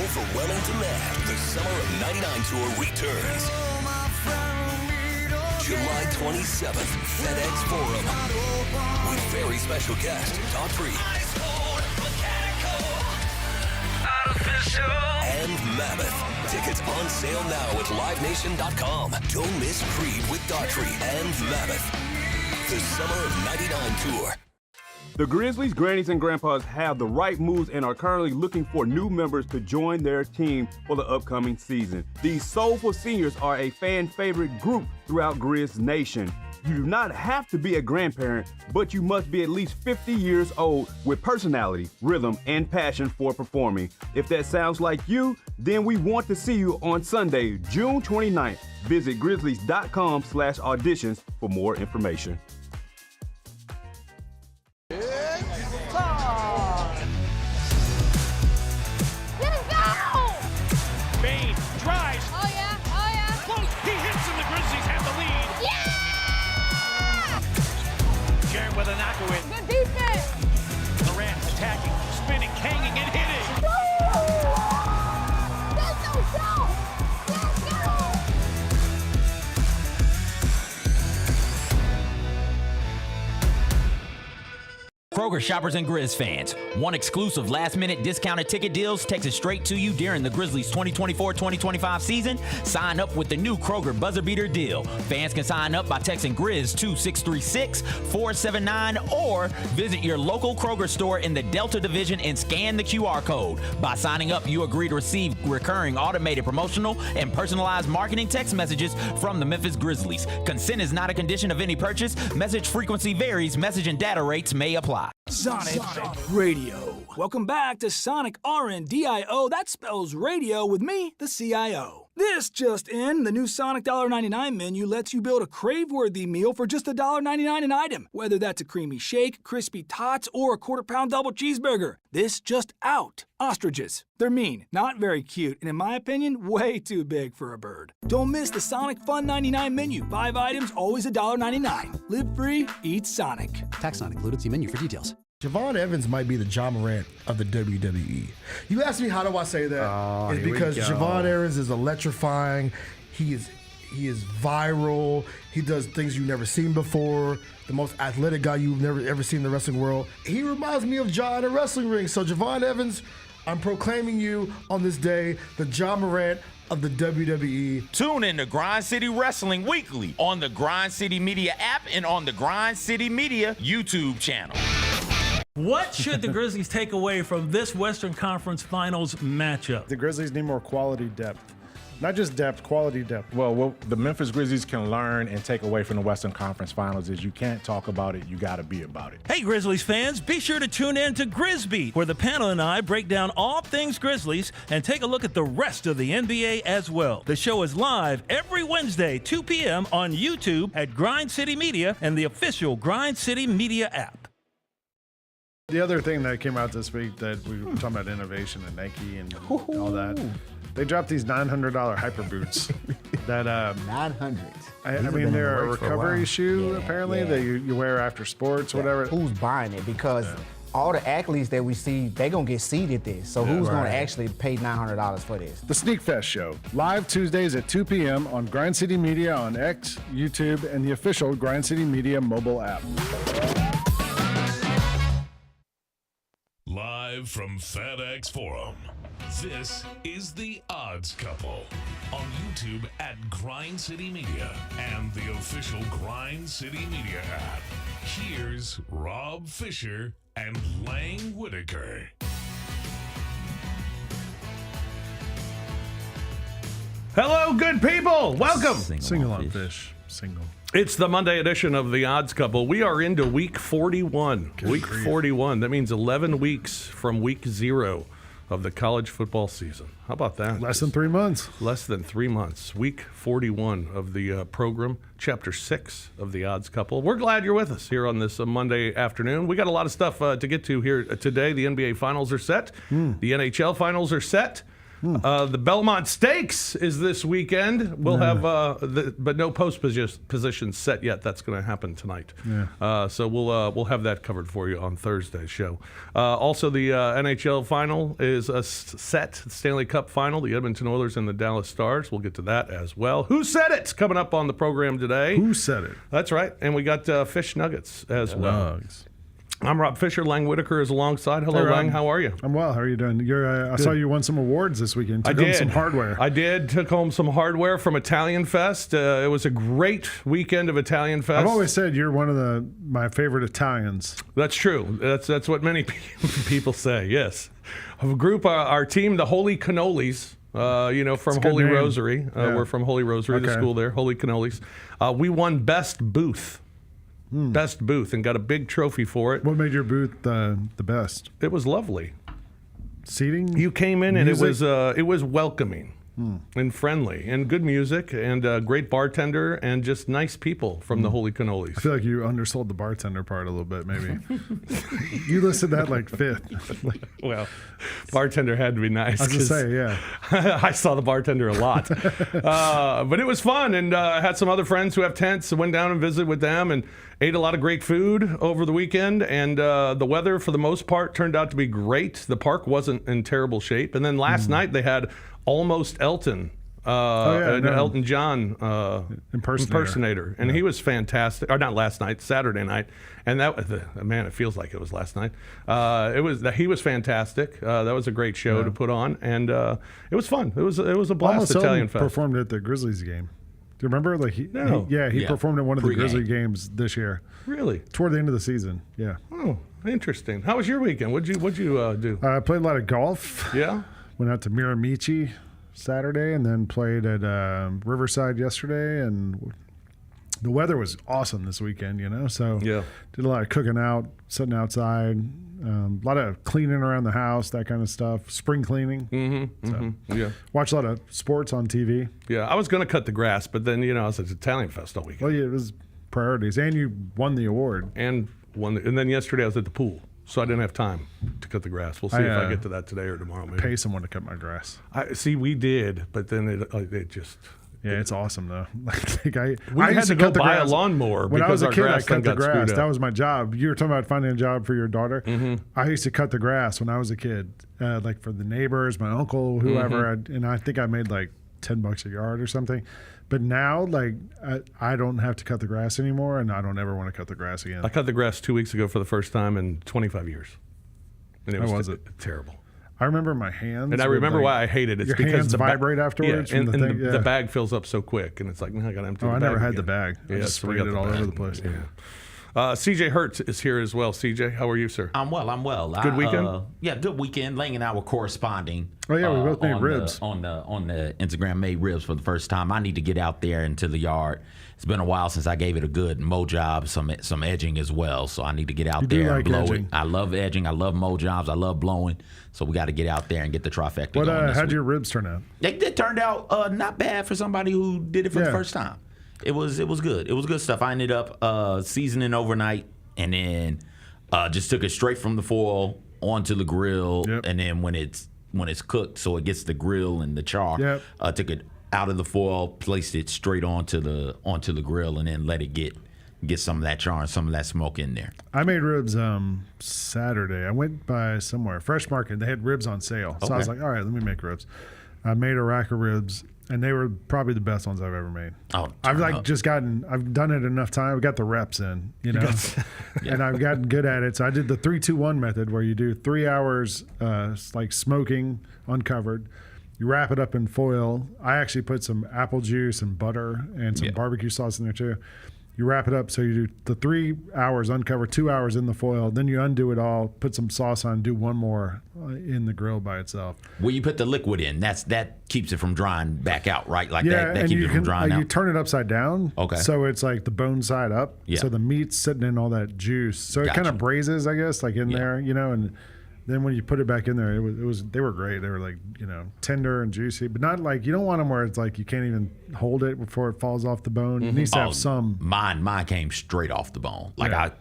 overwhelming demand, the Summer of 99 Tour returns. July 27th, FedEx Forum. With very special guest, Daughtry. And Mammoth. Tickets on sale now at LiveNation.com. Don't miss Creed with Daughtry and Mammoth. The Summer of 99 Tour. The Grizzlies, Grannies, and Grandpas have the right moves and are currently looking for new members to join their team for the upcoming season. These soulful seniors are a fan favorite group throughout Grizz Nation. You do not have to be a grandparent, but you must be at least 50 years old with personality, rhythm, and passion for performing. If that sounds like you, then we want to see you on Sunday, June 29th. Visit grizzlies.com/auditions for more information. With a knock-away. Good defense. Durant attacking, spinning, hanging, and hitting. That's no show. Let's go. Kroger shoppers and Grizz fans, one exclusive last-minute discounted ticket deals texted straight to you during the Grizzlies 2024-2025 season. Sign up with the new Kroger Buzzer Beater deal. Fans can sign up by texting Grizz to 636-479 or visit your local Kroger store in the Delta Division and scan the QR code. By signing up, you agree to receive recurring automated promotional and personalized marketing text messages from the Memphis Grizzlies. Consent is not a condition of any purchase. Message frequency varies. Message and data rates may apply. Sonic Radio. Welcome back to Sonic RNDIO. That spells radio with me, the CIO. This just in, the new Sonic $1.99 menu lets you build a crave-worthy meal for just $1.99 an item. Whether that's a creamy shake, crispy tots, or a quarter-pound double cheeseburger. This just out. Ostriches. They're mean, not very cute, and in my opinion, way too big for a bird. Don't miss the Sonic Fun 99 menu. 5 items, always $1.99. Live free, eat Sonic. Tax not included. See menu for details. Javon Evans might be the Ja Morant of the WWE. You asked me how do I say that? It's because Javon Evans is electrifying. He is viral. He does things you've never seen before. The most athletic guy you've never ever seen in the wrestling world. He reminds me of Ja in a wrestling ring. So Javon Evans, I'm proclaiming you on this day the Ja Morant of the WWE. Tune in to Grind City Wrestling weekly on the Grind City Media app and on the Grind City Media YouTube channel. What should the Grizzlies take away from this Western Conference Finals matchup? The Grizzlies need more quality depth. Not just depth, quality depth. Well, what the Memphis Grizzlies can learn and take away from the Western Conference Finals is you can't talk about it, you got to be about it. Hey, Grizzlies fans, be sure to tune in to GrizzBeat, where the panel and I break down all things Grizzlies and take a look at the rest of the NBA as well. The show is live every Wednesday, 2 p.m. on YouTube at Grind City Media and the official Grind City Media app. The other thing that came out this week that we were talking about innovation and Nike and all that, they dropped these $900 hyper boots that 900. I mean, they're a recovery shoe apparently that you wear after sports, whatever. Who's buying it? Because all the athletes that we see, they're going to get seated this. So who's going to actually pay $900 for this? The Sneak Fest Show, live Tuesdays at 2 p.m. on Grind City Media on X, YouTube, and the official Grind City Media mobile app. Live from FedEx Forum, this is The Odds Couple on YouTube at Grind City Media and the official Grind City Media app. Here's Rob Fisher and Lang Whitaker. Hello, good people. Welcome. Single on fish. Single. It's the Monday edition of The Odds Couple. We are into week 41. Week 41. That means 11 weeks from week 0 of the college football season. How about that? Less than 3 months. Less than 3 months. Week 41 of the program, chapter 6 of The Odds Couple. We're glad you're with us here on this Monday afternoon. We got a lot of stuff to get to here today. The NBA finals are set. The NHL finals are set. The Belmont Stakes is this weekend. We'll have, but no post positions set yet. That's going to happen tonight. Yeah. So we'll have that covered for you on Thursday's show. Also, the NHL final is set. Stanley Cup final. The Edmonton Oilers and the Dallas Stars. We'll get to that as well. Who said it? Coming up on the program today. Who said it? That's right. And we got fish nuggets as well. I'm Rob Fisher. Lang Whitaker is alongside. Hello, Hey, Lang. How are you? I'm well. How are you doing? I saw you won some awards this weekend. Took home some hardware. I did. Took home some hardware from Italian Fest. It was a great weekend of Italian Fest. I've always said you're one of my favorite Italians. That's true. That's what many people say. Yes. A group, our team, the Holy Cannolis. From Holy name. Rosary. We're from Holy Rosary, the Okay. school there. Holy Cannolis. We won Best Booth. Best booth, and got a big trophy for it. What made your booth the best? It was lovely. Seating? You came in and Music? it was welcoming and friendly and good music and a great bartender and just nice people from the Holy Cannolis. I feel like you undersold the bartender part a little bit, maybe. You listed that like fifth. Well, bartender had to be nice. I was gonna say, yeah. I saw the bartender a lot. But it was fun, and I had some other friends who have tents, so went down and visited with them and ate a lot of great food over the weekend, and the weather, for the most part, turned out to be great. The park wasn't in terrible shape. And then last night they had Almost Elton. Elton John impersonator. And he was fantastic. Or not last night, Saturday night. And it feels like it was last night. He was fantastic. That was a great show to put on, and it was fun. It was a blast. Almost Italian Elton Fest. performed at the Grizzlies game. Do you remember? Like he Yeah. performed at one of the Pre-game. Grizzly games this year. Really? Toward the end of the season. Yeah. Oh, interesting. How was your weekend? What'd you do? I played a lot of golf. Yeah. Went out to Miramichi Saturday and then played at Riverside yesterday, and the weather was awesome this weekend, so did a lot of cooking out, sitting outside, a lot of cleaning around the house, that kind of stuff, spring cleaning. Watch a lot of sports on TV. Yeah, I was going to cut the grass, but then I was at Italian Fest all weekend. Well, yeah, it was priorities, and you won the award. And then yesterday I was at the pool, so I didn't have time to cut the grass. We'll see if I get to that today or tomorrow. Maybe pay someone to cut my grass. We did, but then it just. Yeah, it's awesome though. We had to go buy a lawnmower when I was because a our kid. I grass cut the got grass. screwed up. That was my job. You were talking about finding a job for your daughter. I used to cut the grass when I was a kid, like for the neighbors, my uncle, whoever. And I think I made like $10 a yard or something. But now, like, I don't have to cut the grass anymore, and I don't ever want to cut the grass again. I cut the grass 2 weeks ago for the first time in 25 years, and it was terrible. I remember my hands. And I remember why I hate it. It's your because hands the vibrate afterwards. Yeah, and from the thing. the bag fills up so quick, and it's like, I got to empty the I bag. never had again. the bag. I just sprayed it all over the place. Yeah. CJ Hertz is here as well. CJ, how are you, sir? I'm well. Good weekend? Good weekend. Lang and I were corresponding. Oh, yeah, we both made ribs. On the Instagram, made ribs for the first time. I need to get out there into the yard. It's been a while since I gave it a good mow job, some edging as well. So I need to get out there and blow it. I love edging. I love mow jobs. I love blowing. So we got to get out there and get the trifecta going this how'd week. your ribs turn out? It turned out not bad for somebody who did it for the first time. It was good. It was good stuff. I ended up seasoning overnight and then just took it straight from the foil onto the grill. And then when it's cooked, so it gets the grill and the char, took it out of the foil, placed it straight onto the grill, and then let it get some of that char and some of that smoke in there. I made ribs Saturday. I went by somewhere, Fresh Market. They had ribs on sale. So I was like, all right, let me make ribs. I made a rack of ribs, and they were probably the best ones I've ever made. I've I've done it enough time. I've got the reps in, and I've gotten good at it. So I did the 3-2-1 method where you do 3 hours like smoking uncovered. You wrap it up in foil. I actually put some apple juice and butter and some barbecue sauce in there too. You wrap it up, so you do the 3 hours uncovered, 2 hours in the foil. Then you undo it all, put some sauce on, do one more in the grill by itself. Well, you put the liquid in. That keeps it from drying back out, right? Like that and keeps it from drying out. You turn it upside down. Okay. So it's like the bone side up. Yeah. So the meat's sitting in all that juice. So it kind of braises, I guess, like in there, and then when you put it back in there, they were great. They were like, tender and juicy, but not like, you don't want them where it's like you can't even hold it before it falls off the bone. It needs to have some. Mine came straight off the bone. Like I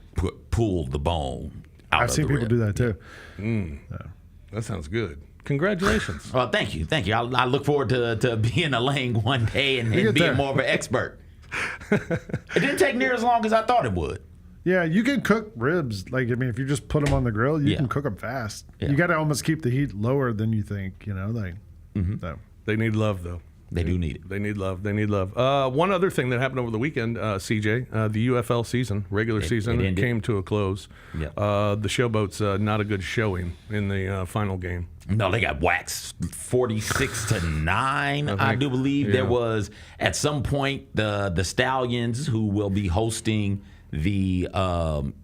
pulled the bone out I've of seen the people rib. do that too. That sounds good. Congratulations. Well, thank you. I look forward to being a Lang one day and being more of an expert. It didn't take near as long as I thought it would. Yeah, you can cook ribs. Like, I mean, if you just put them on the grill, you can cook them fast. Yeah. You got to almost keep the heat lower than you think, So. They need love, though. They do need it. They need love. One other thing that happened over the weekend, CJ, the UFL season, regular season, came to a close. Yep. The Showboats, not a good showing in the final game. No, they got waxed 46-9, I do believe. There was, at some point, the Stallions, who will be hosting the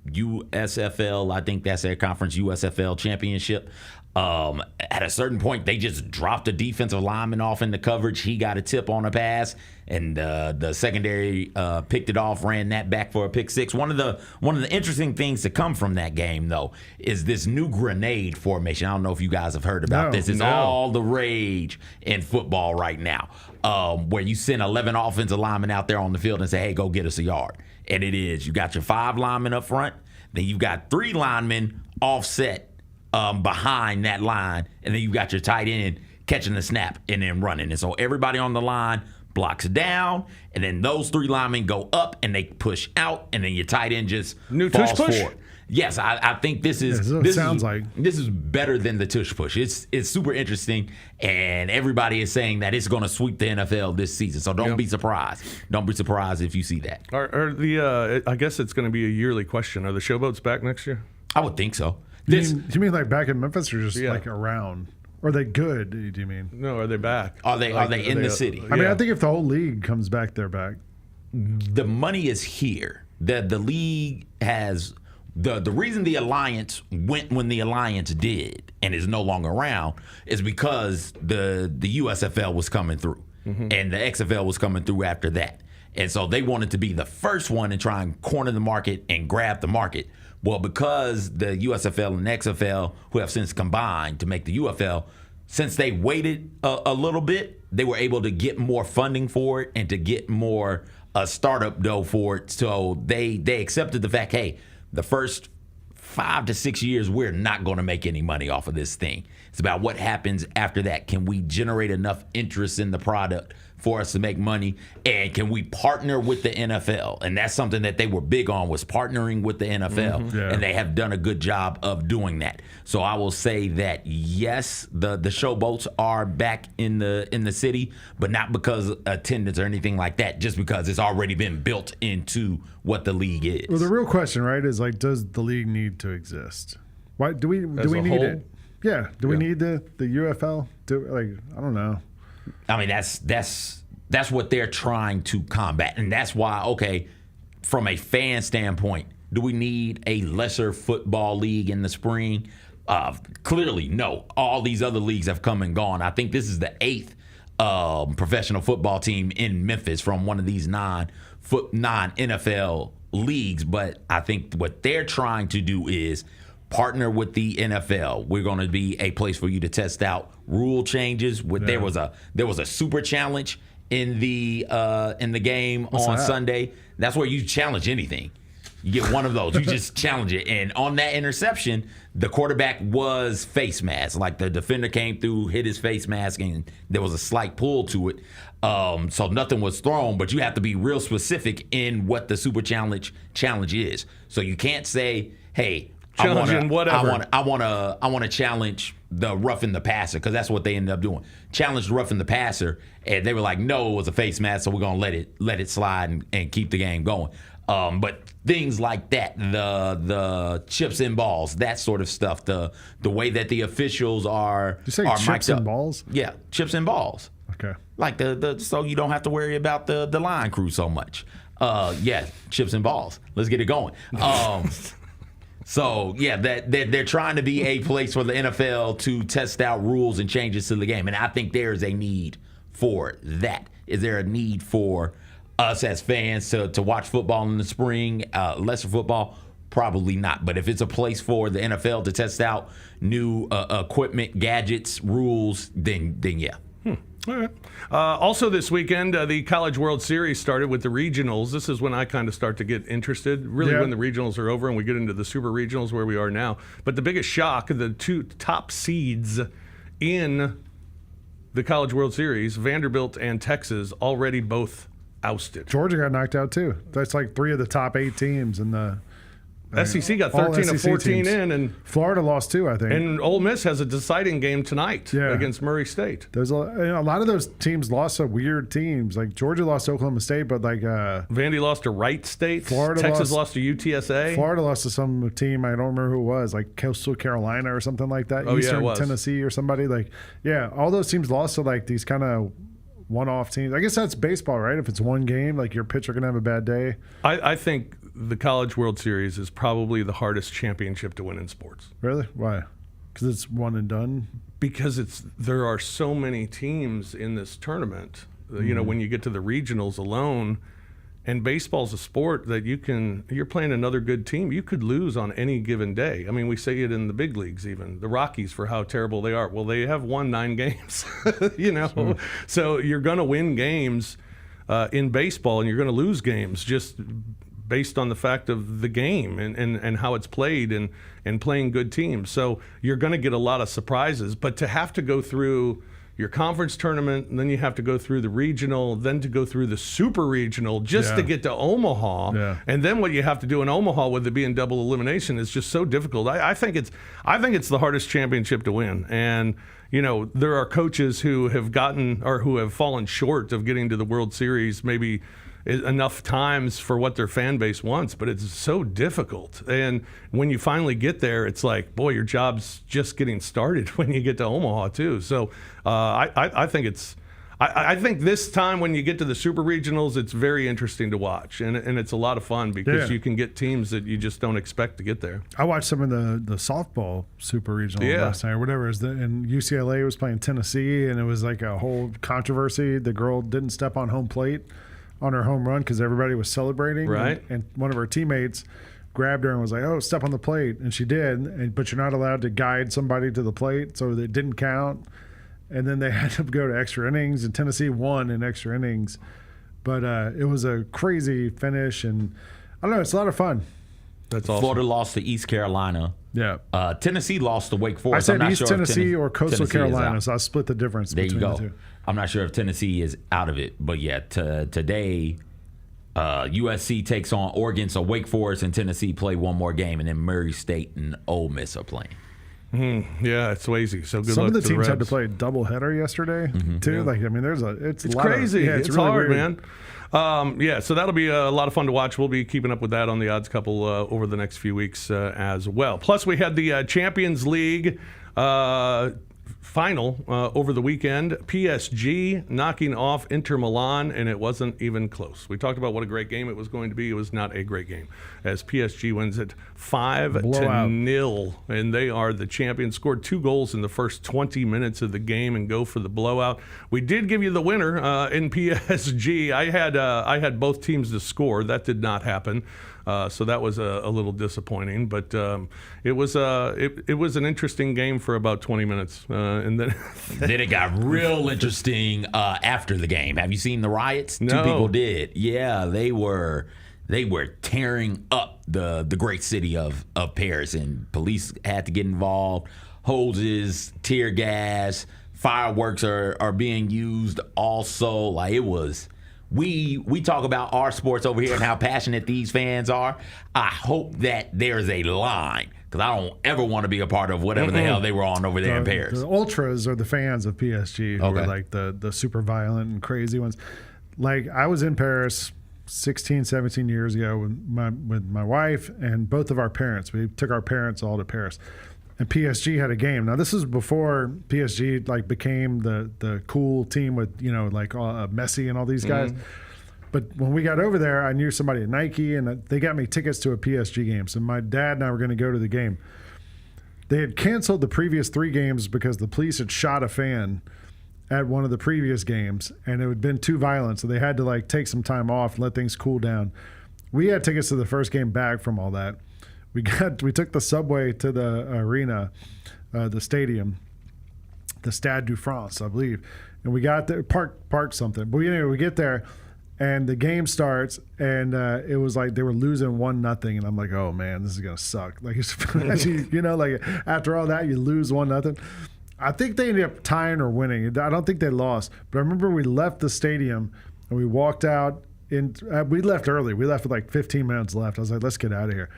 USFL, I think that's their conference, USFL championship. At a certain point, they just dropped a defensive lineman off in the coverage. He got a tip on a pass, and the secondary picked it off, ran that back for a pick six. One of the interesting things to come from that game, though, is this new grenade formation. I don't know if you guys have heard about this. It's all the rage in football right now, where you send 11 offensive linemen out there on the field and say, hey, go get us a yard. And it is, you got your 5 linemen up front, then you've got 3 linemen offset behind that line, and then you got your tight end catching the snap and then running. And so everybody on the line blocks down, and then those 3 linemen go up and they push out, and then your tight end just falls forward. Yes, I think this is better than the tush push. It's super interesting, and everybody is saying that it's going to sweep the NFL this season. So don't be surprised. Don't be surprised if you see that. I guess it's going to be a yearly question. Are the Showboats back next year? I would think so. Do you mean like back in Memphis, or just like around? Are they good? Do you mean? No, are they back? Are they in the city? I mean, I think if the whole league comes back, they're back. The money is here. The league has the reason the Alliance went when the Alliance did and is no longer around is because the USFL was coming through, and the XFL was coming through after that. And so they wanted to be the first one and try and corner the market and grab the market. Well, because the USFL and XFL, who have since combined to make the UFL, since they waited a little bit, they were able to get more funding for it and to get more startup dough for it. So they accepted the fact, hey, the first 5 to 6 years, we're not going to make any money off of this thing. It's about what happens after that. Can we generate enough interest in the product for us to make money? And can we partner with the NFL? And that's something that they were big on, was partnering with the NFL. And they have done a good job of doing that. So I will say that, yes, the Showboats are back in the city, but not because of attendance or anything like that, just because it's already been built into what the league is. Well, the real question, right, is like, does the league need to exist? Why do we need it? Yeah. Do we need the UFL? I don't know. I mean, that's what they're trying to combat. And that's why, okay, from a fan standpoint, do we need a lesser football league in the spring? Clearly, no. All these other leagues have come and gone. I think this is the 8th professional football team in Memphis from one of these non-NFL leagues. But I think what they're trying to do is partner with the NFL. We're going to be a place for you to test out rule changes. There was a super challenge in the game on Sunday. That's where you challenge anything. You get one of those. You just challenge it. And on that interception, the quarterback was face mask. Like, the defender came through, hit his face mask, and there was a slight pull to it. So nothing was thrown, but you have to be real specific in what the super challenge is. So you can't say, hey, I want to challenge the roughing the passer, because that's what they ended up doing. Challenged roughing the passer, and they were like, no, it was a face mask, so we're gonna let it slide and keep the game going. But things like that, the chips and balls, that sort of stuff, the way that the officials are. You say chips and balls? Yeah, chips and balls. Okay. Like so you don't have to worry about the line crew so much. Yeah, chips and balls. Let's get it going. So, yeah, they're trying to be a place for the NFL to test out rules and changes to the game. And I think there's a need for that. Is there a need for us as fans to watch football in the spring, lesser football? Probably not. But if it's a place for the NFL to test out new equipment, gadgets, rules, then yeah. All right. Also this weekend, the College World Series started with the regionals. This is when I kind of start to get interested, really, when the regionals are over and we get into the super regionals where we are now. But the biggest shock, the 2 top seeds in the College World Series, Vanderbilt and Texas already both ousted. Georgia got knocked out too. That's like 3 of the top 8 teams in the SEC got all 13 of SEC 14 teams. in, and Florida lost 2, I think. And Ole Miss has a deciding game tonight against Murray State. There's a lot of those teams lost to weird teams. Like Georgia lost to Oklahoma State, but like Vandy lost to Wright State. Florida Texas lost to UTSA. Florida lost to some team, I don't remember who it was, like Coastal Carolina or something like that. Oh, Eastern yeah, it was. Tennessee or somebody. Like, yeah, all those teams lost to like these kind of one-off teams. I guess that's baseball, right? If it's one game, like your pitcher can have a bad day. I think the College World Series is probably the hardest championship to win in sports. Really? Why? Because it's one and done? Because there are so many teams in this tournament. You know, when you get to the regionals alone, and baseball's a sport that you're playing another good team. You could lose on any given day. I mean, we say it in the big leagues even. The Rockies, for how terrible they are. Well, they have won 9 games, you know. So you're going to win games in baseball, and you're going to lose games just based on the fact of the game and how it's played and playing good teams. So you're going to get a lot of surprises. But to have to go through your conference tournament, and then you have to go through the regional, then to go through the super regional just to get to Omaha. Yeah. And then what you have to do in Omaha with it being double elimination is just so difficult. I think it's the hardest championship to win. And you know, there are coaches who have gotten or who have fallen short of getting to the World Series maybe enough times for what their fan base wants, but it's so difficult. And when you finally get there, it's like, boy, your job's just getting started when you get to Omaha too. So I think this time when you get to the super regionals, it's very interesting to watch, and it's a lot of fun because you can get teams that you just don't expect to get there. I watched some of the softball super regional last night or whatever. And UCLA was playing Tennessee, and it was like a whole controversy. The girl didn't step on home plate on her home run because everybody was celebrating. Right. And one of her teammates grabbed her and was like, "Oh, step on the plate," and she did. But you're not allowed to guide somebody to the plate, so it didn't count. And then they had to go to extra innings, and Tennessee won in extra innings. But it was a crazy finish, and I don't know, it's a lot of fun. That's awesome. Florida lost to East Carolina. Yeah. Tennessee lost to Wake Forest. I said I'm not East sure Tennessee or Coastal Tennessee Carolina, so I split the difference there between you go. the two. I'm not sure if Tennessee is out of it, but yeah, today USC takes on Oregon, so Wake Forest and Tennessee play one more game, and then Murray State and Ole Miss are playing. Yeah, it's Swayze. So good Some luck of the to teams had to Rebs. play a doubleheader yesterday too. Yeah. Like, I mean, it's It's a lot crazy. Of, It's really hard, weird. man. So that'll be a lot of fun to watch. We'll be keeping up with that on the Odds Couple over the next few weeks as well. Plus, we had the Champions League final over the weekend. PSG knocking off Inter Milan, and it wasn't even close. We talked about what a great game it was going to be. It was not a great game, as PSG wins it 5-0, and they are the champions. Scored 2 goals in the first 20 minutes of the game and go for the blowout. We did give you the winner in PSG. I had both teams to score. That did not happen. So that was a little disappointing, but it was an interesting game for about 20 minutes, and then Then it got real interesting after the game. Have you seen the riots? No. 2 people did. Yeah, they were tearing up the great city of Paris, and police had to get involved. Hoses, tear gas, fireworks are being used also. Like, it was. We talk about our sports over here and how passionate these fans are. I hope that there's a line, because I don't ever want to be a part of whatever the hell they were on over there in Paris. The ultras are the fans of PSG who are like the super violent and crazy ones. Like, I was in Paris 16, 17 years ago with my wife and both of our parents. We took our parents all to Paris. And PSG had a game. Now, this is before PSG like became the cool team with, you know, like Messi and all these guys. But when we got over there, I knew somebody at Nike, and they got me tickets to a PSG game. So my dad and I were going to go to the game. They had canceled the previous 3 games because the police had shot a fan at one of the previous games, and it had been too violent. So they had to like take some time off and let things cool down. We had tickets to the first game back from all that. We took the subway to the arena, the stadium, the Stade de France, I believe, and we got there, parked something. But anyway, we get there, and the game starts, and it was like they were losing 1-0, and I'm like, oh man, this is gonna suck. Like, it's, you know, like after all that, you lose 1-0. I think they ended up tying or winning. I don't think they lost. But I remember we left the stadium and we walked out. We left early. We left with like 15 minutes left. I was like, let's get out of here.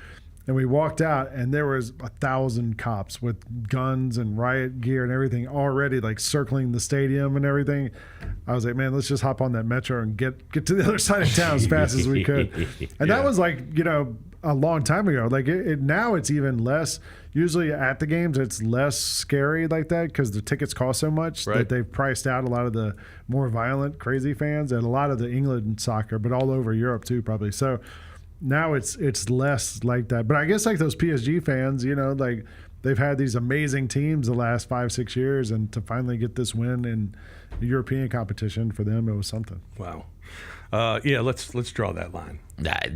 And we walked out, and there was 1,000 cops with guns and riot gear and everything already, like circling the stadium and everything. I was like, man, let's just hop on that metro and get to the other side of town as fast as we could. And that was like, a long time ago. Like now it's even less. Usually at the games, it's less scary like that because the tickets cost so much that they've priced out a lot of the more violent, crazy fans and a lot of the England soccer, but all over Europe too, probably. So now it's less like that. But I guess like those PSG fans, like they've had these amazing teams the last 5-6 years, and to finally get this win in the European competition for them, it was something. Wow. Let's draw that line.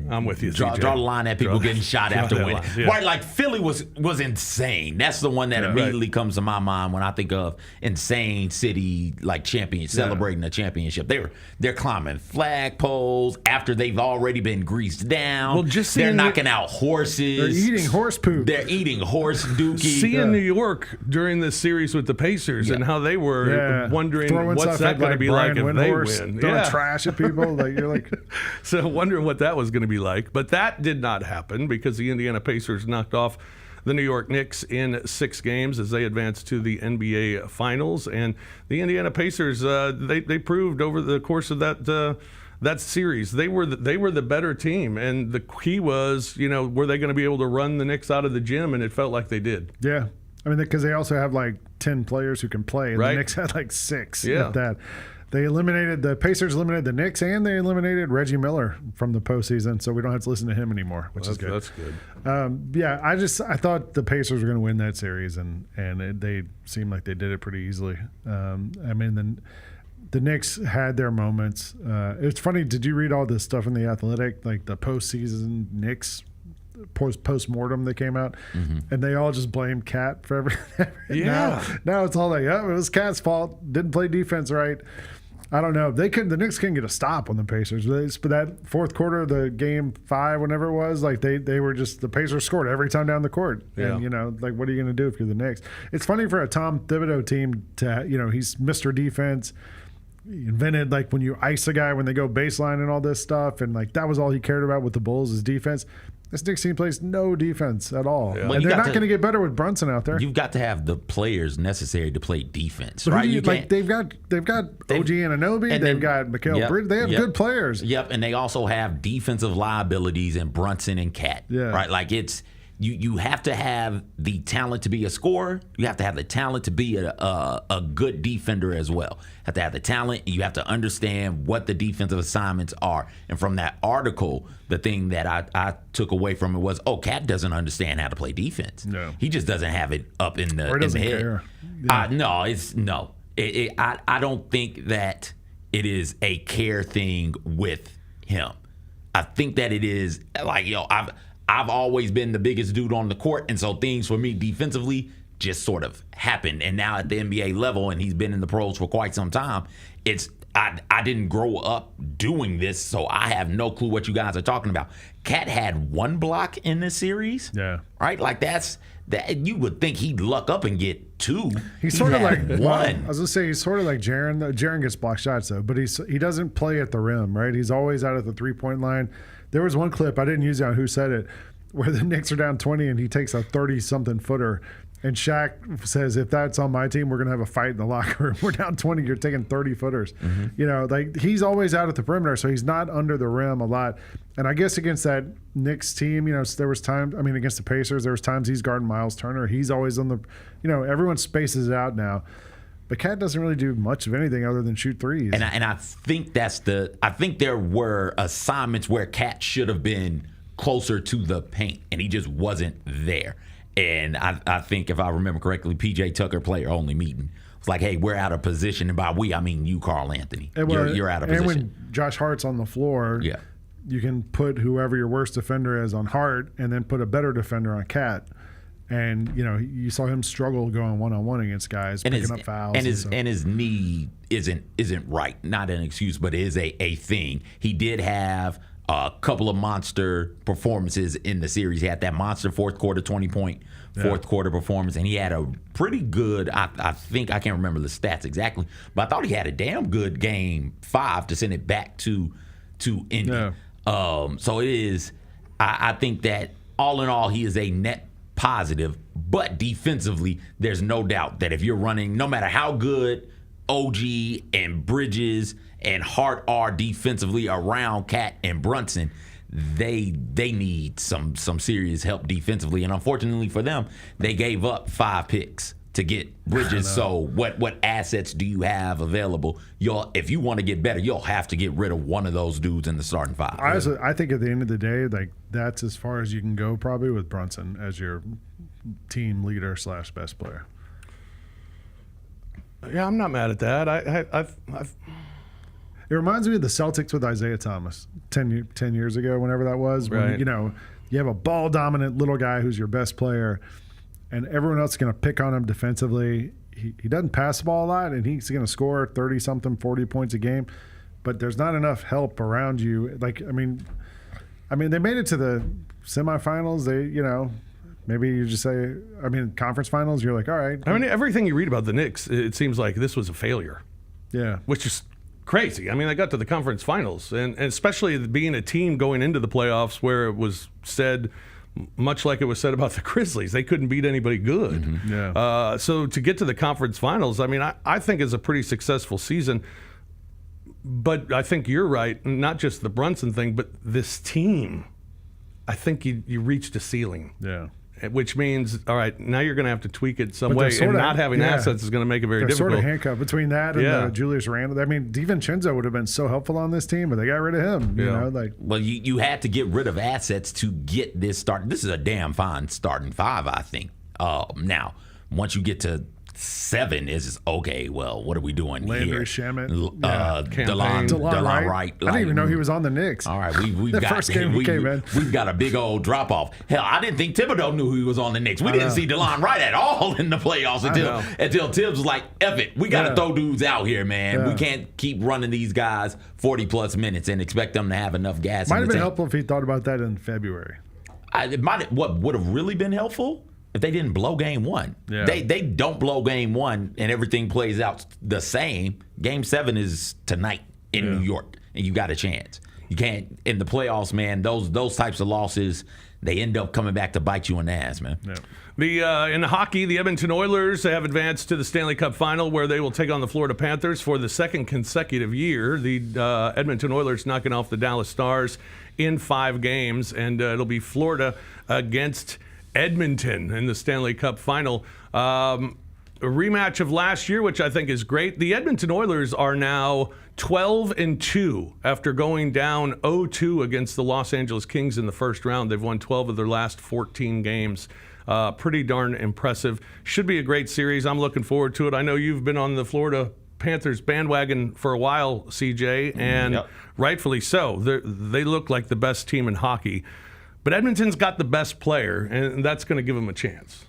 I'm with you. Draw the line at people getting shot after winning. Yeah. Right, like Philly was insane. That's the one that immediately comes to my mind when I think of insane city like champion celebrating a championship. They're climbing flagpoles after they've already been greased down. Well, they're knocking out horses. They're eating horse poop. They're eating horse dookie. Seeing New York during this series with the Pacers and how they were wondering what's that going to be like if they win. Throwing trash at people. You're like, so wondering what that was going to be like. But that did not happen because the Indiana Pacers knocked off the New York Knicks in 6 games as they advanced to the NBA Finals. And the Indiana Pacers, they proved over the course of that series they were the better team. And the key was, were they going to be able to run the Knicks out of the gym? And it felt like they did. Yeah. I mean, because they also have like 10 players who can play. And the Knicks had like 6 at that. The Pacers eliminated the Knicks, and they eliminated Reggie Miller from the postseason, so we don't have to listen to him anymore, which is good. That's good. I thought the Pacers were going to win that series, and they seemed like they did it pretty easily. The Knicks had their moments. It's funny, did you read all this stuff in The Athletic, like the postseason Knicks post-mortem that came out, and they all just blamed Cat for everything. Now it's all like, it was Cat's fault, didn't play defense right. I don't know. The Knicks couldn't get a stop on the Pacers. But that fourth quarter of the game 5, whenever it was, like they were just, the Pacers scored every time down the court. Yeah. And what are you going to do if you're the Knicks? It's funny for a Tom Thibodeau team to, he's Mr. Defense. He invented like when you ice a guy when they go baseline and all this stuff, and like that was all he cared about with the Bulls is defense. This Knicks team plays no defense at all, and they're not going to get better with Brunson out there. You've got to have the players necessary to play defense, but right? They've got OG Anunoby, they've got Mikal Bridges, they have good players. Yep, and they also have defensive liabilities in Brunson and Cat. Yeah, right. Like it's you have to have the talent to be a scorer. You have to have the talent to be a good defender as well. You have to have the talent. You have to understand what the defensive assignments are. And from that article, the thing that I took away from it was, Cat doesn't understand how to play defense. No, he just doesn't have it up in the head. Care. No. I don't think that it is a care thing with him. I think that it is like I've always been the biggest dude on the court, and so things for me defensively just sort of happened. And now at the NBA level, and he's been in the pros for quite some time, I didn't grow up doing this, so I have no clue what you guys are talking about. Cat had 1 block in this series. Yeah. Right? Like that you would think he'd luck up and get 2. He's sort of like 1. I was gonna say he's sort of like Jaren. Jaren gets block shots though, but he doesn't play at the rim, right? He's always out at the 3-point line. There was one clip, I didn't use it on Who Said It, where the Knicks are down 20 and he takes a 30-something footer. And Shaq says, if that's on my team, we're going to have a fight in the locker room. We're down 20, you're taking 30 footers. Mm-hmm. He's always out at the perimeter, so he's not under the rim a lot. And I guess against that Knicks team, there was times, against the Pacers, there was times he's guarding Miles Turner. He's always on the, everyone spaces it out now. But Cat doesn't really do much of anything other than shoot threes. And I think I think there were assignments where Cat should have been closer to the paint, and he just wasn't there. And I think if I remember correctly, PJ Tucker, player only meeting, was like, hey, we're out of position. And by we, I mean you, Carl Anthony. You're out of position. And when Josh Hart's on the floor, you can put whoever your worst defender is on Hart and then put a better defender on Cat. And you saw him struggle going one-on-one against guys, picking up fouls. And his knee isn't right. Not an excuse, but it is a thing. He did have a couple of monster performances in the series. He had that monster fourth quarter 20-point fourth quarter performance, and he had a pretty good, I think, I can't remember the stats exactly, but I thought he had a damn good game 5 to send it back to Indy. Yeah. So it is, I think that all in all, he is a net positive, but defensively, there's no doubt that if you're running, no matter how good OG and Bridges and Hart are defensively around Cat and Brunson, they need some serious help defensively. And unfortunately for them, they gave up 5 picks to get Bridges. So what assets do you have available? If you want to get better, you'll have to get rid of one of those dudes in the starting 5. Honestly, I think at the end of the day, like that's as far as you can go probably with Brunson as your team leader / best player. Yeah, I'm not mad at that. It reminds me of the Celtics with Isaiah Thomas 10 years ago, whenever that was. When, right. You have a ball-dominant little guy who's your best player, and everyone else is going to pick on him defensively. He doesn't pass the ball a lot, and he's going to score 30-something, 40 points a game, but there's not enough help around you. Like, I mean, they made it to the semifinals. Maybe you just say, conference finals, you're like, all right. Everything you read about the Knicks, it seems like this was a failure. Yeah. Which is crazy. They got to the conference finals, and especially being a team going into the playoffs where it was said, much like it was said about the Grizzlies, they couldn't beat anybody good. Mm-hmm. Yeah. So to get to the conference finals, I think is a pretty successful season. But I think you're right, not just the Brunson thing, but this team. I think you reached a ceiling. Yeah. Which means, all right, now you're going to have to tweak it some way, and not having assets is going to make it very difficult. They're sort of handcuffed between that and Julius Randle. DiVincenzo would have been so helpful on this team, but they got rid of him. Well, you had to get rid of assets to get this start. This is a damn fine starting 5, I think. Now, once you get to 7, is okay. Well, what are we doing Landry here? Shamet, DeLon Wright. I didn't even know he was on the Knicks. All right, we've the got first game he came in. We've got a big old drop off. Hell, I didn't think Thibodeau knew he was on the Knicks. We didn't see DeLon Wright at all in the playoffs until Tibbs was like, "F it, we got to throw dudes out here, man. Yeah. We can't keep running these guys 40+ minutes and expect them to have enough gas." Might have been helpful if he thought about that in February. What would have really been helpful? If they didn't blow game 1. Yeah. They don't blow game 1 and everything plays out the same. Game 7 is tonight in New York, and you got a chance. You can't in the playoffs, man. Those types of losses, they end up coming back to bite you in the ass, man. Yeah. In hockey, the Edmonton Oilers have advanced to the Stanley Cup Final, where they will take on the Florida Panthers for the second consecutive year. The Edmonton Oilers knocking off the Dallas Stars in 5 games, and it'll be Florida against Edmonton in the Stanley Cup Final. A rematch of last year, which I think is great. The Edmonton Oilers are now 12-2 after going down 0-2 against the Los Angeles Kings in the first round. They've won 12 of their last 14 games. Pretty darn impressive. Should be a great series. I'm looking forward to it. I know you've been on the Florida Panthers bandwagon for a while, CJ, and rightfully so. They look like the best team in hockey. But Edmonton's got the best player, and that's going to give them a chance.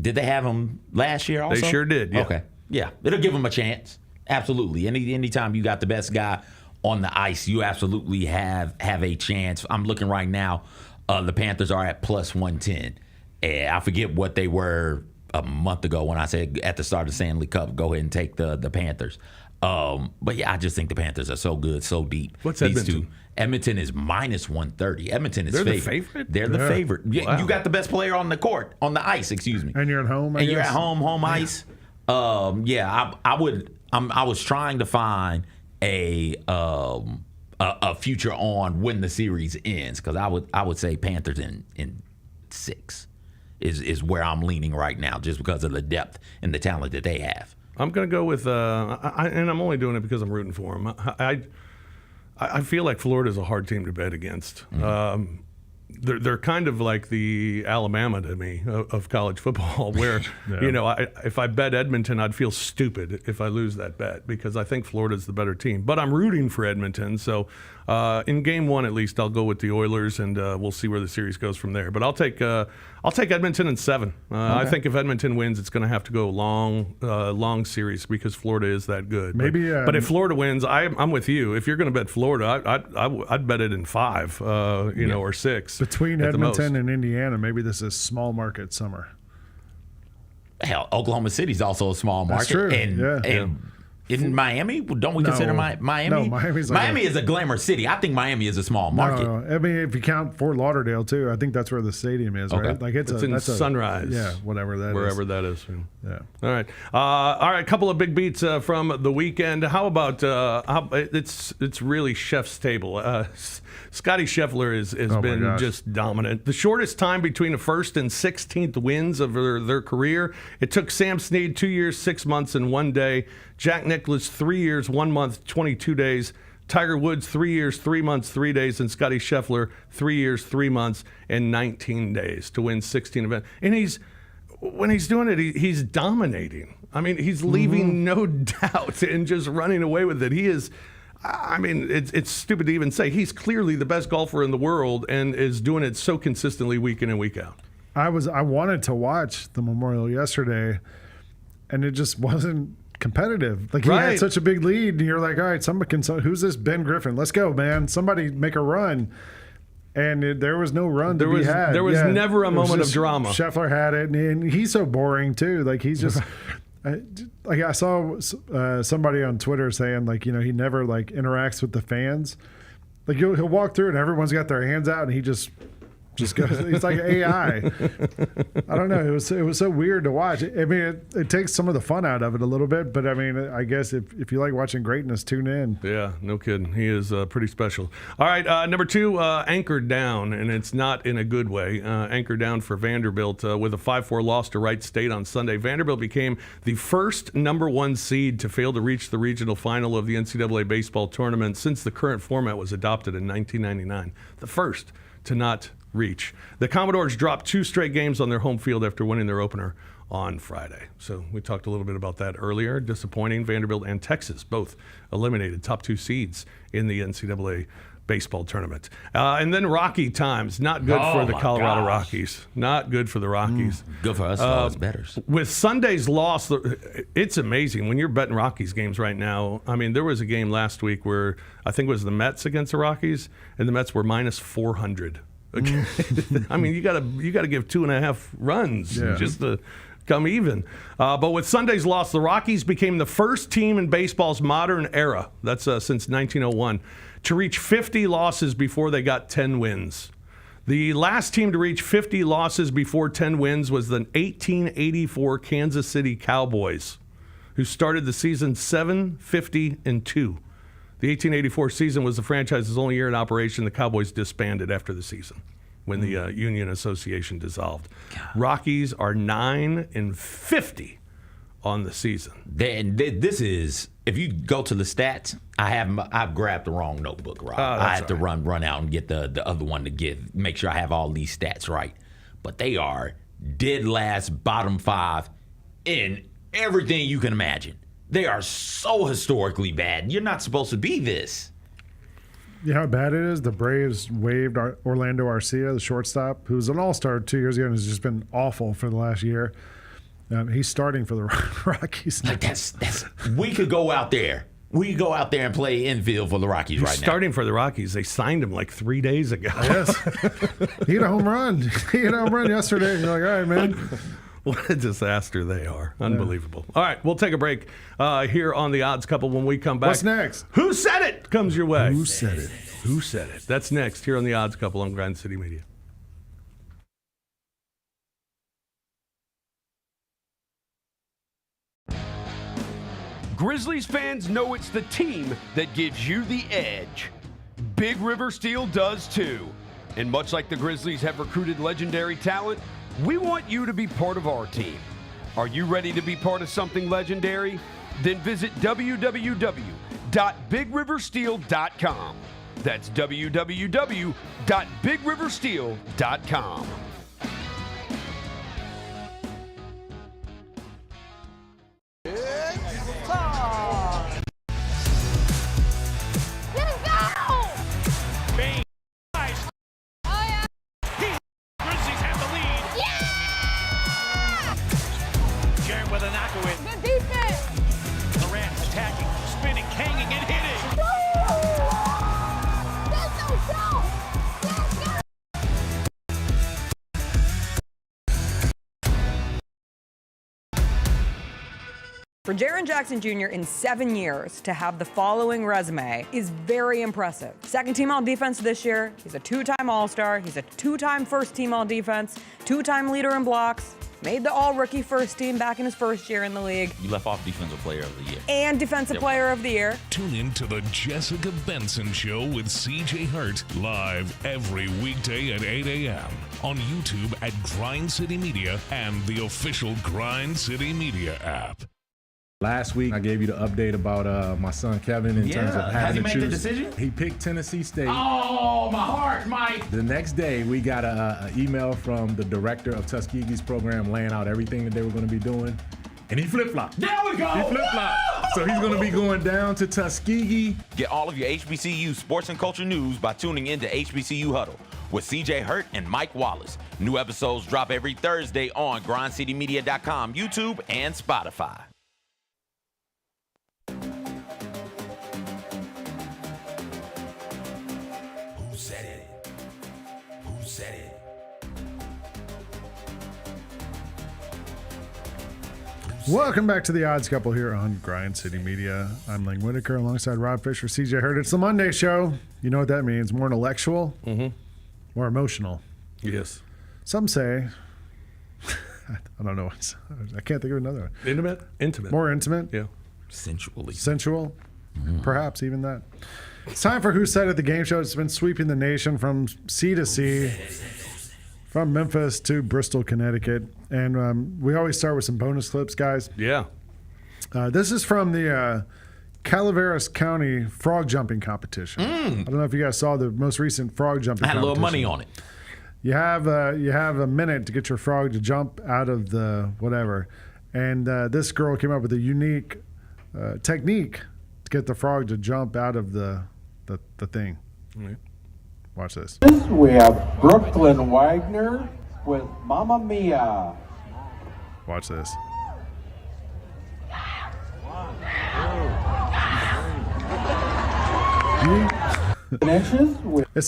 Did they have him last year also? They sure did, yeah. Okay. Yeah, it'll give them a chance. Absolutely. Anytime you got the best guy on the ice, you absolutely have a chance. I'm looking right now. The Panthers are at +110. And I forget what they were a month ago when I said at the start of the Stanley Cup, go ahead and take the Panthers. But yeah, I just think the Panthers are so good, so deep. What's Edmonton? Edmonton is -130. Edmonton is They're the favorite? They're the favorite. Wow. You got the best player on the ice, excuse me. And you're at home, I guess? You're at home ice. I was trying to find a future on when the series ends, because I would say Panthers in 6 is where I'm leaning right now, just because of the depth and the talent that they have. I'm going to go with, and I'm only doing it because I'm rooting for them. I feel like Florida's a hard team to bet against. Mm-hmm. They're kind of like the Alabama to me of college football, where if I bet Edmonton, I'd feel stupid if I lose that bet, because I think Florida's the better team. But I'm rooting for Edmonton, so in game one, at least, I'll go with the Oilers, and we'll see where the series goes from there. But I'll take Edmonton in 7. I think if Edmonton wins, it's going to have to go long series because Florida is that good. Maybe, but if Florida wins, I'm with you. If you're going to bet Florida, I'd bet it in 5, or 6. Between Edmonton and Indiana, maybe this is small market summer. Hell, Oklahoma City's also a small market. That's true. And in Miami, don't we consider Miami? No, Miami is a glamour city. I think Miami is a small market. No. I mean, if you count Fort Lauderdale too, I think that's where the stadium is, right? Like it's in Sunrise. Whatever that wherever is. that is. Yeah. All right. A couple of big beats from the weekend. How about it's really chef's table. Scotty Scheffler has been just dominant. The shortest time between the first and 16th wins of their career. It took Sam Snead 2 years, 6 months, and 1 day. Jack Nicklaus 3 years, 1 month, 22 days. Tiger Woods 3 years, 3 months, 3 days, and Scotty Scheffler 3 years, 3 months, and 19 days to win 16 events. And when he's doing it, he's dominating. I mean, he's leaving no doubt and just running away with it. He is. I mean, it's stupid to even say. He's clearly the best golfer in the world and is doing it so consistently week in and week out. I wanted to watch the Memorial yesterday, and it just wasn't competitive. Like he had such a big lead, and you're like, all right, who's this Ben Griffin? Let's go, man. Somebody make a run. And there was no run to be had. There was never a moment of drama. Scheffler had it, and he's so boring too. Like he's just. Like I saw somebody on Twitter saying, like, he never like interacts with the fans. Like he'll walk through and everyone's got their hands out and he just goes. It's like AI. I don't know. It was so weird to watch. I mean, it takes some of the fun out of it a little bit. But I mean, I guess if you like watching greatness, tune in. Yeah, no kidding. He is pretty special. All right, number 2, anchored down, and it's not in a good way. Anchored down for Vanderbilt with a 5-4 loss to Wright State on Sunday. Vanderbilt became the first number 1 seed to fail to reach the regional final of the NCAA baseball tournament since the current format was adopted in 1999. The first to not reach. The Commodores dropped 2 straight games on their home field after winning their opener on Friday. So we talked a little bit about that earlier. Disappointing. Vanderbilt and Texas both eliminated top 2 seeds in the NCAA baseball tournament. And then Rocky times. Not good for the Colorado Rockies. Not good for the Rockies. Good for us, all bettors. With Sunday's loss, it's amazing when you're betting Rockies games right now. I mean, there was a game last week where I think it was the Mets against the Rockies, and the Mets were minus 400. I mean, you got to give 2.5 runs just to come even. But with Sunday's loss, the Rockies became the first team in baseball's modern era, that's since 1901, to reach 50 losses before they got 10 wins. The last team to reach 50 losses before 10 wins was the 1884 Kansas City Cowboys, who started the season 7-50-2. The 1884 season was the franchise's only year in operation. The Cowboys disbanded after the season when the Union Association dissolved. Rockies are 9-50 on the season. This is, if you go to the stats, I've grabbed the wrong notebook, Rob. I had to run out and get the other one to make sure I have all these stats right. But they are dead last, bottom 5 in everything you can imagine. They are so historically bad. You're not supposed to be this. You know how bad it is? The Braves waived Orlando Arcia, the shortstop, who's an all-star 2 years ago and has just been awful for the last year. He's starting for the Rockies. Like that's we could go out there. We could go out there and play infield for the Rockies right now. Starting for the Rockies. They signed him like 3 days ago. Yes. He hit a home run. Yesterday. And you're like, all right, man. What a disaster they are. Unbelievable. Yeah. All right, we'll take a break here on The Odds Couple. When we come back. What's next? Who Said It comes your way. Who Said It? Who Said It? That's next here on The Odds Couple on Grind City Media. Grizzlies fans know it's the team that gives you the edge. Big River Steel does too. And much like the Grizzlies have recruited legendary talent, we want you to be part of our team. Are you ready to be part of something legendary? Then visit www.bigriversteel.com. That's www.bigriversteel.com. For Jaren Jackson Jr. in 7 years to have the following resume is very impressive. Second team all defense this year. He's a 2-time All-Star. He's a 2-time first team all defense, 2-time leader in blocks, made the all-rookie first team back in his first year in the league. You left off Defensive Player of the Year. And Defensive Player of the Year. Tune in to the Jessica Benson Show with CJ Hurt live every weekday at 8 a.m. on YouTube at Grind City Media and the official Grind City Media app. Last week, I gave you the update about my son Kevin in terms of having to choose. Has he made the decision? He picked Tennessee State. Oh, my heart, Mike. The next day, we got an email from the director of Tuskegee's program laying out everything that they were going to be doing. And he flip-flopped. There we go. He flip-flopped. So he's going to be going down to Tuskegee. Get all of your HBCU sports and culture news by tuning in to HBCU Huddle with CJ Hurt and Mike Wallace. New episodes drop every Thursday on grindcitymedia.com, YouTube, and Spotify. Welcome back to the Odds Couple here on Grind City Media. I'm Ling Whitaker alongside Rob Fisher, CJ Hurt. It's the Monday show. You know what that means. More intellectual, more emotional. Yes. Some say, I don't know. I can't think of another one. Intimate. More intimate. Yeah. Sensual. Perhaps even that. It's time for Who Said It, the game show. It's been sweeping the nation from sea to sea, from Memphis to Bristol, Connecticut. And we always start with some bonus clips, guys. Yeah. This is from the Calaveras County frog jumping competition. I don't know if you guys saw the most recent frog jumping competition. I had a little money on it. You have a minute to get your frog to jump out of the whatever. And this girl came up with a unique technique to get the frog to jump out of the thing. Right. Watch this. We have Brooklyn Wagner with Mamma Mia. Watch this.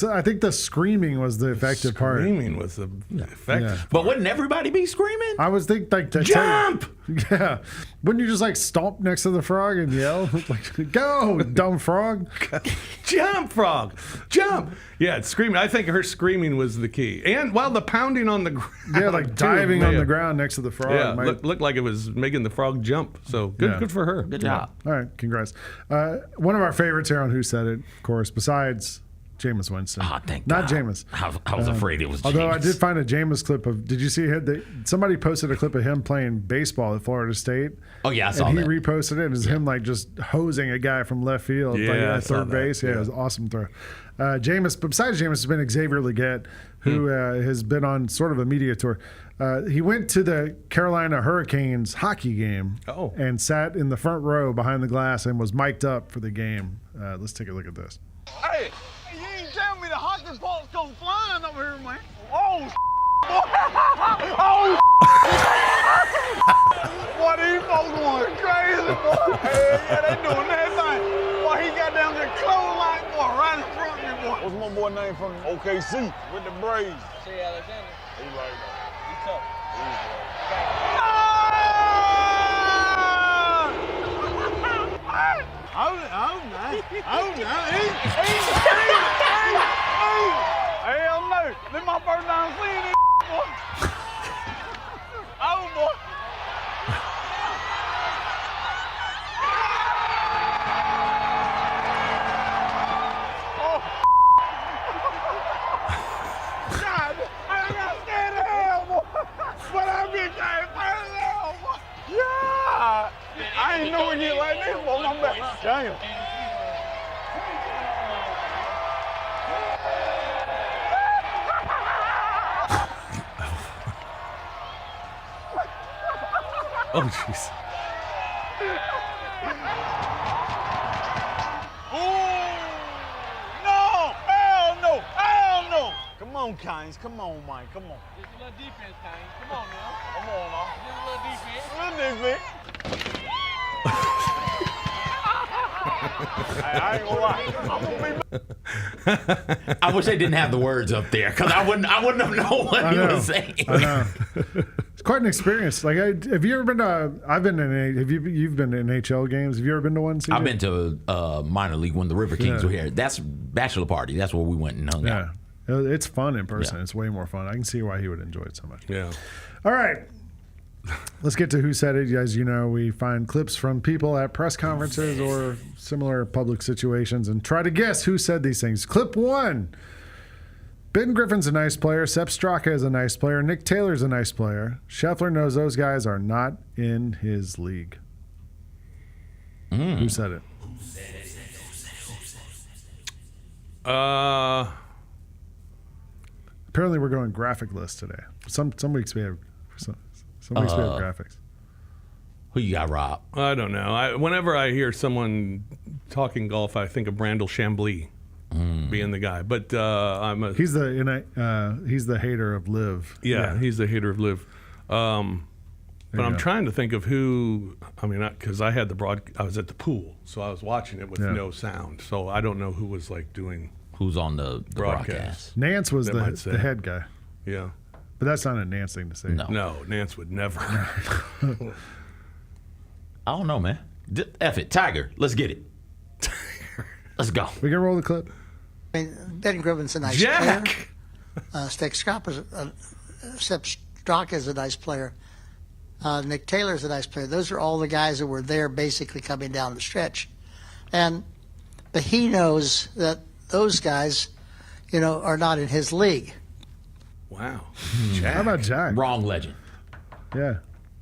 I think the screaming was the effective part. Screaming was the effective part. But wouldn't everybody be screaming? I was thinking like jump. Yeah. Wouldn't you just like stomp next to the frog and yell like, "Go, dumb frog! Jump, frog! Jump!" Yeah, it's screaming. I think her screaming was the key, and while the pounding on the ground. Yeah, like diving on the ground next to the frog. Yeah, looked like it was making the frog jump. So good for her. Good job. All right, congrats. One of our favorites here on Who Said It, of course, besides Jameis Winston. Oh, thank Not God. Jameis. I was afraid it was Jameis. Although I did find a Jameis clip of, did you see somebody posted a clip of him playing baseball at Florida State? Oh, yeah, I saw and that. he reposted it. It was him like just hosing a guy from left field at third base. Yeah, it was an awesome throw. Jameis, but besides Jameis, has been Xavier Legette, who has been on sort of a media tour. He went to the Carolina Hurricanes hockey game and sat in the front row behind the glass and was mic'd up for the game. Let's take a look at this. Hey, you ain't telling me the hockey pucks come flying over here, man. Oh, oh, boy, these folks going crazy, boy. Hey, yeah, they doing that thing. Boy, he got down there clothesline, boy, right in front of me, boy. What's my boy name from OKC with the Braves? Shea Alexander. He right there. He tough. Hell no. This is my first time seeing this, boy. Oh, boy. God, I got scared of hell, boy. But I been scared of hell, boy. Yeah. I ain't knowing you like this, boy. My back. Damn. Oh, jeez. No! Hell no! Hell no! Come on, Kynes. Come on, Mike. Come on. Just a little defense, Kynes. Come on now. Come on now. Just a little defense. A little defense. I ain't gonna lie. I'm gonna be I wish they didn't have the words up there because I wouldn't have known what he was saying. I know. It's quite an experience. Like, have you ever been to? You've been to NHL games? Have you ever been to one? CJ? I've been to minor league when the River Kings were here. That's bachelor party. That's where we went and hung out. It's fun in person. Yeah. It's way more fun. I can see why he would enjoy it so much. Yeah. All right. Let's get to Who Said It. As you know, we find clips from people at press conferences or similar public situations and try to guess who said these things. Clip 1. Ben Griffin's a nice player. Sepp Straka is a nice player. Nick Taylor's a nice player. Scheffler knows those guys are not in his league. Who said it? Apparently we're going graphic list today. Some weeks we have some weeks we have graphics. Who you got, Rob? I don't know. Whenever I hear someone talking golf, I think of Brandel Chambly being the guy. But he's the hater of Liv. Yeah, he's the hater of Liv. But I'm trying to think of who. I mean, because I had I was at the pool, so I was watching it with no sound. So I don't know who was like doing. Who's on the broadcast? Nance was the head guy. Yeah. But that's not a Nance thing to say. No, Nance would never. I don't know, man. F it. Tiger. Let's get it. Let's go. We can roll the clip. I mean, Ben Griffin's a nice player. Sepp Straka is a nice player. Nick Taylor's a nice player. Those are all the guys that were there basically coming down the stretch. But he knows that those guys, are not in his league. Wow. Jack. How about Jack? Wrong legend. Yeah.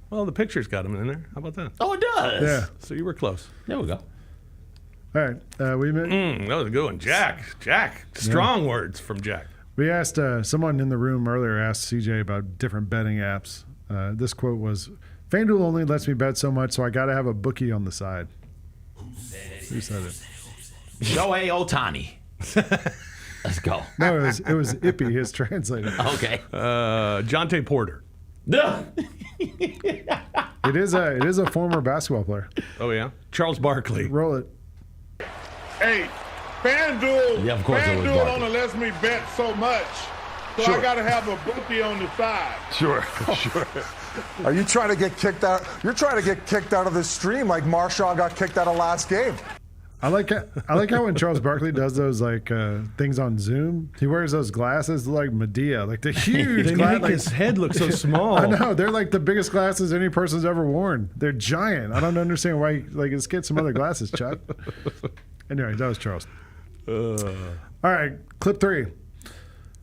Well, the picture's got him in there. How about that? Oh, it does. Yeah. So you were close. There we go. All right. That was a good one. Jack. Strong words from Jack. We asked someone in the room earlier asked CJ about different betting apps. This quote was, FanDuel only lets me bet so much, so I got to have a bookie on the side. Who said it? Shohei Ohtani. Let's go. No, it was Ippy, his translator. Okay. Jonte Porter. It is a former basketball player. Oh yeah, Charles Barkley. Roll it. Hey, FanDuel. Yeah, of course it was FanDuel Barkley. only lets me bet so much, so I got to have a bookie on the side. Sure. Are you trying to get kicked out? You're trying to get kicked out of this stream like Marshall got kicked out of last game. I like how when Charles Barkley does those things on Zoom, he wears those glasses like Medea, like the huge. They make his head look so small. I know, they're like the biggest glasses any person's ever worn. They're giant. I don't understand why. Let's get some other glasses, Chuck. Anyway, that was Charles. All right, clip 3.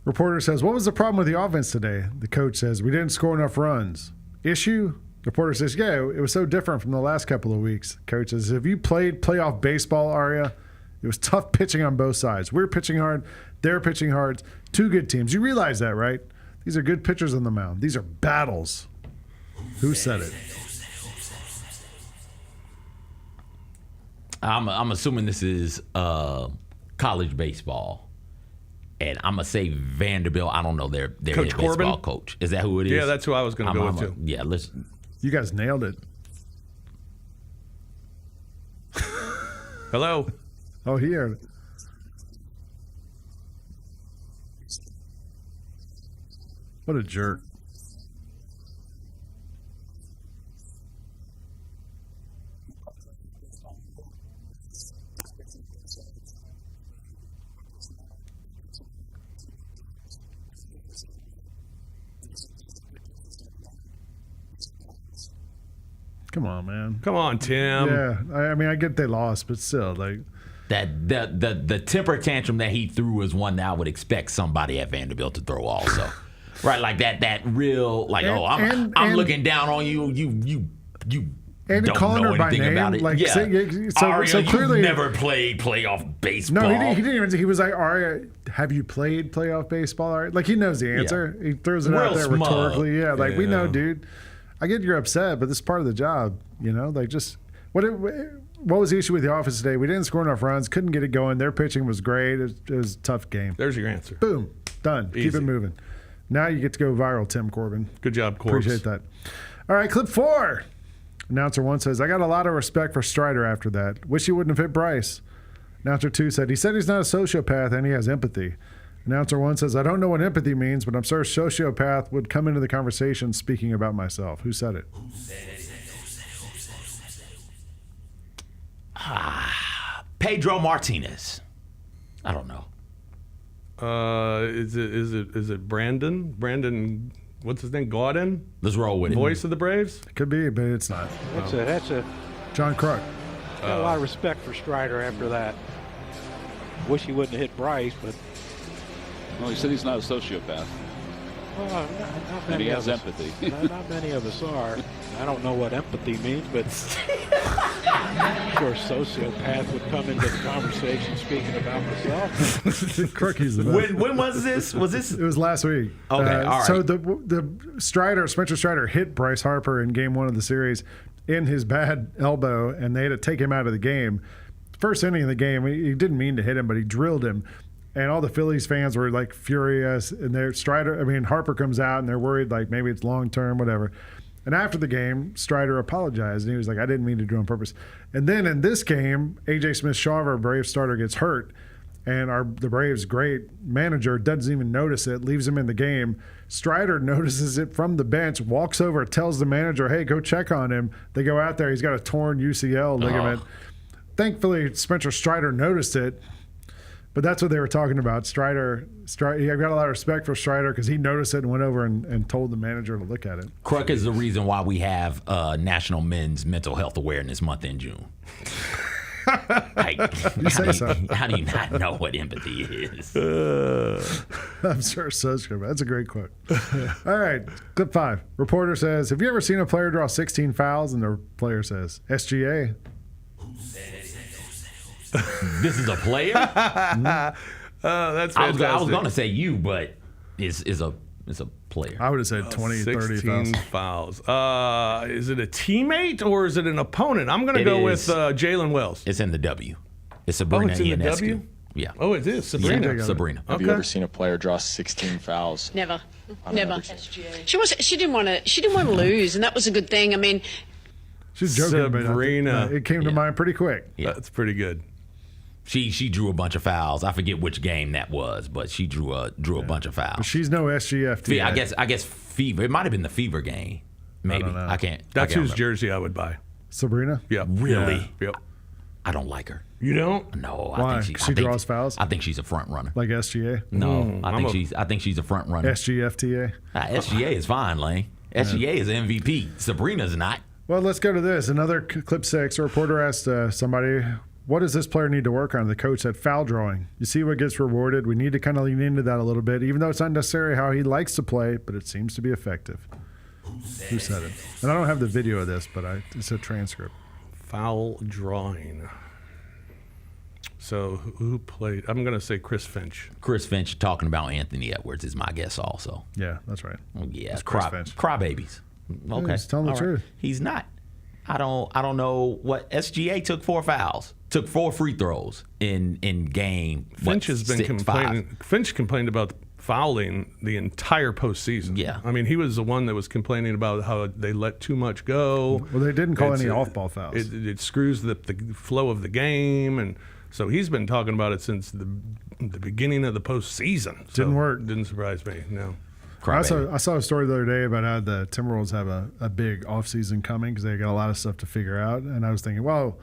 Reporter says, "What was the problem with the offense today?" The coach says, "We didn't score enough runs." Issue? Reporter says, "Yeah, it was so different from the last couple of weeks." Coach says, "Have you played playoff baseball, Arya? It was tough pitching on both sides. We're pitching hard. They're pitching hard. Two good teams. You realize that, right? These are good pitchers on the mound. These are battles." Who said it? I'm assuming this is college baseball. And I'm going to say Vanderbilt. I don't know their Coach head baseball Corbin? coach. Is that who it is? Yeah, that's who I was going to go with too. Yeah, listen. You guys nailed it. Hello. Oh, here. What a jerk. Come on, man. Come on, Tim. Yeah, I mean, I get they lost, but still, like that the temper tantrum that he threw is one that I would expect somebody at Vanderbilt to throw also. Right, like that real like, I'm looking down on you. You and don't calling know her by anything name, about it. like, Yeah. so clearly you've never played playoff baseball. No, he didn't even. He was like, "Arya, have you played playoff baseball?" Arya? Like he knows the answer. He throws it out Real there smug. rhetorically. Yeah, like we know, Yeah. dude. I get you're upset, but this is part of the job. You know, like just what was the issue with the offense today? We didn't score enough runs, couldn't get it going. Their pitching was great. It was a tough game. There's your answer. Boom, done. Keep Easy. it moving. Now you get to go viral, Tim Corbin. Good job, Corbs. Appreciate that. All right, clip 4. Announcer 1 says, I got a lot of respect for Strider after that. Wish he wouldn't have hit Bryce. Announcer 2 said, he said he's not a sociopath and he has empathy. Announcer 1 says, I don't know what empathy means, but I'm sure sociopath would come into the conversation speaking about myself. Who said it? Pedro Martinez. I don't know. Is it Brandon? Brandon, what's his name? Gaudin? Let's roll with it. Voice of the Braves? It could be, but it's not. That's a John Kruk. got a lot of respect for Strider after that. Wish he wouldn't have hit Bryce, but Well, he said he's not a sociopath. well, not And many he has of us. empathy. Not many of us are. I don't know what empathy means, but I'm sure a sociopath would come into the conversation speaking about myself. Crookie's the best. When was this? Was this? It was last week. Okay, all right. So the Spencer Strider hit Bryce Harper in game 1 of the series in his bad elbow, and they had to take him out of the game. First inning of the game, he didn't mean to hit him, but he drilled him. And all the Phillies fans were like furious. And Harper comes out and they're worried like maybe it's long term, whatever. And after the game, Strider apologized and he was like, I didn't mean to do it on purpose. And then in this game, AJ Smith-Shawver, Braves starter, gets hurt. And the Braves' great manager doesn't even notice it, leaves him in the game. Strider notices it from the bench, walks over, tells the manager, hey, go check on him. They go out there. He's got a torn UCL ligament. Thankfully, Spencer Strider noticed it. But that's what they were talking about. Strider, I've got a lot of respect for Strider because he noticed it and went over and told the manager to look at it. Kruk is the reason why we have National Men's Mental Health Awareness Month in June. You say so. How do you not know what empathy is? I'm sure sociopath. That's a great quote. All right, clip 5. Reporter says, have you ever seen a player draw 16 fouls? And the player says, SGA. This is a player? That's fantastic. I was going to say you, but it's a player. I would have said 20, 30 fouls. Is it a teammate or is it an opponent? I'm going to go with Jalen Wells. It's in the W. It's Sabrina it's in the Ionescu. W? Yeah. Oh, it is. Sabrina. Yeah, Sabrina. Have you ever seen a player draw 16 fouls? Never. On Never. average? She didn't want to lose, and that was a good thing. I mean, she's joking, Sabrina. but it came to mind pretty quick. Yeah. That's pretty good. She drew a bunch of fouls. I forget which game that was, but she drew a bunch of fouls. But she's no SGFT. I guess Fever. It might have been the Fever game. Maybe. I can't. That's can't whose remember. jersey I would buy. Sabrina? Yeah. Really? Yeah. Yep. I don't like her. You don't? No. Why? I think She draws fouls? I think she's a front runner. Like SGA? No, I think she's a front runner. SGFTA? SGA is fine, Lane. SGA is MVP. Sabrina's not. Well, let's go to this. Another clip 6. A reporter asked somebody, what does this player need to work on? The coach said, foul drawing. You see what gets rewarded? We need to kind of lean into that a little bit, even though it's not necessarily how he likes to play, but it seems to be effective. Who said it? And I don't have the video of this, but it's a transcript. Foul drawing. So who played? I'm going to say Chris Finch. Chris Finch talking about Anthony Edwards is my guess also. Yeah, that's right. Yeah, It's Chris Finch. crybabies. Okay. he's telling the All truth. He's not. I don't know what SGA took 4 fouls. Took 4 free throws in game. Finch has been complaining. Finch complained about fouling the entire postseason. Yeah. I mean, he was the one that was complaining about how they let too much go. Well, they didn't call any off-ball fouls. It screws the flow of the game, and so he's been talking about it since the beginning of the postseason. So Didn't work. Didn't surprise me. No. I saw a story the other day about how the Timberwolves have a big offseason coming because they got a lot of stuff to figure out. And I was thinking, well,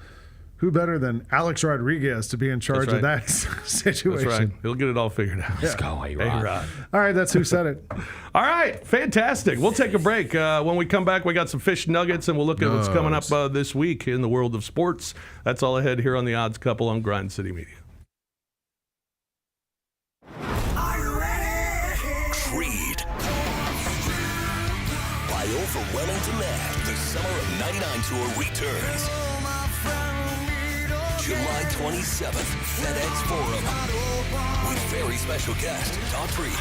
who better than Alex Rodriguez to be in charge of that situation? That's right. He'll get it all figured out. Let's go, A-Rod. All right, that's who said it. All right, fantastic. We'll take a break. When we come back, we got some fish nuggets, and we'll look at what's coming up this week in the world of sports. That's all ahead here on The Odds Couple on Grind City Media. Creed. By overwhelming demand, the Summer of '99 tour returns. July 27th, FedEx Forum. With very special guest, Daughtry.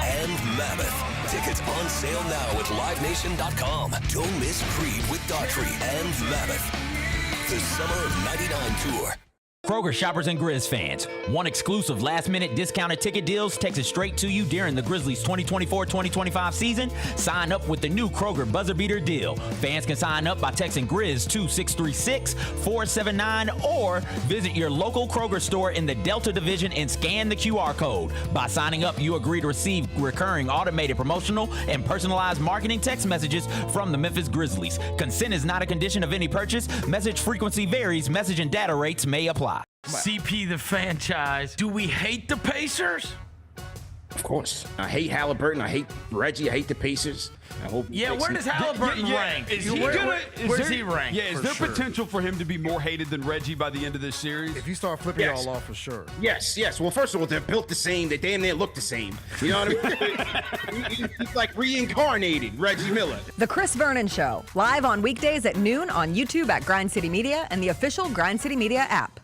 And Mammoth. Tickets on sale now at LiveNation.com. Don't miss Creed with Daughtry and Mammoth. The Summer of '99 tour. Kroger shoppers and Grizz fans. One exclusive last-minute discounted ticket deals takes it straight to you during the Grizzlies 2024-2025 season. Sign up with the new Kroger Buzzer Beater deal. Fans can sign up by texting Grizz to 636-479 or visit your local Kroger store in the Delta Division and scan the QR code. By signing up, you agree to receive recurring automated promotional and personalized marketing text messages from the Memphis Grizzlies. Consent is not a condition of any purchase. Message frequency varies. Message and data rates may apply. CP the franchise. Do we hate the Pacers? Of course. I hate Halliburton. I hate Reggie. I hate the Pacers. I hope. Yeah, where does Halliburton rank? Is he where does he rank? Yeah, is there potential for him to be more hated than Reggie by the end of this series? If you start flipping y'all off, for sure. Yes. Well, first of all, they're built the same. They damn near look the same. You know what I mean? He's like reincarnated Reggie Miller. The Chris Vernon Show, live on weekdays at noon on YouTube at Grind City Media and the official Grind City Media app.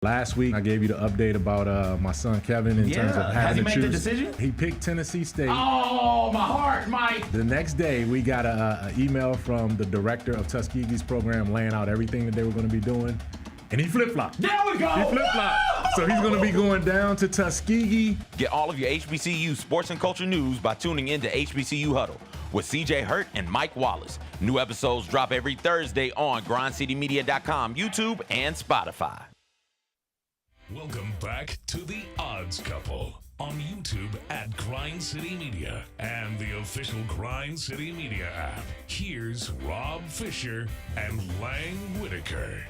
Last week, I gave you the update about my son Kevin in terms of having to choose. Has he made the decision? He picked Tennessee State. Oh, my heart, Mike. The next day, we got an email from the director of Tuskegee's program laying out everything that they were going to be doing. And he flip-flopped. There we go. He flip-flopped. So he's going to be going down to Tuskegee. Get all of your HBCU sports and culture news by tuning in to HBCU Huddle with CJ Hurt and Mike Wallace. New episodes drop every Thursday on grindcitymedia.com, YouTube, and Spotify. Welcome back to The Odds Couple on YouTube at Grind City Media and the official Grind City Media app. Here's Rob Fisher and Lang Whitaker.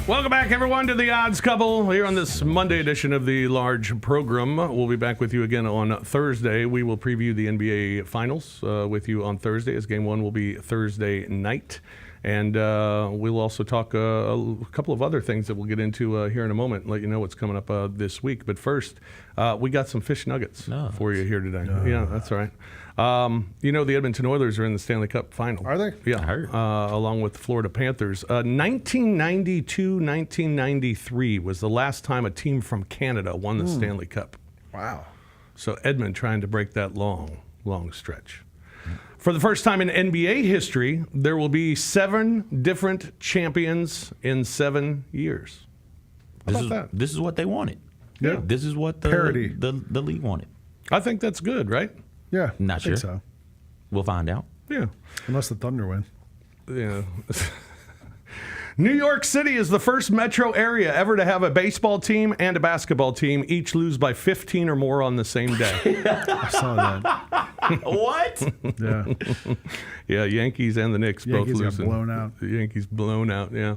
Welcome back, everyone, to The Odds Couple here on this Monday edition of the large program. We'll be back with you again on Thursday. We will preview the NBA Finals with you on Thursday, as Game 1 will be Thursday night. And we'll also talk a couple of other things that we'll get into here in a moment and let you know what's coming up this week. But first, we got some fish nuggets for you here today. Yeah, that's all right. The Edmonton Oilers are in the Stanley Cup final. Are they? Yeah, I heard. Along with the Florida Panthers. 1992-1993 was the last time a team from Canada won the Stanley Cup. Wow. So Edmond trying to break that long stretch. For the first time in NBA history, there will be 7 different champions in 7 years. How about that? This is what they wanted. Yeah. This is what the league wanted. I think that's good, right? Yeah. Not sure. I think so. We'll find out. Yeah. Unless the Thunder win. Yeah. New York City is the first metro area ever to have a baseball team and a basketball team each lose by 15 or more on the same day. I saw that. What? Yeah. Yeah, Yankees and the Knicks both Yankees got losing. blown out. The Yankees blown out, yeah.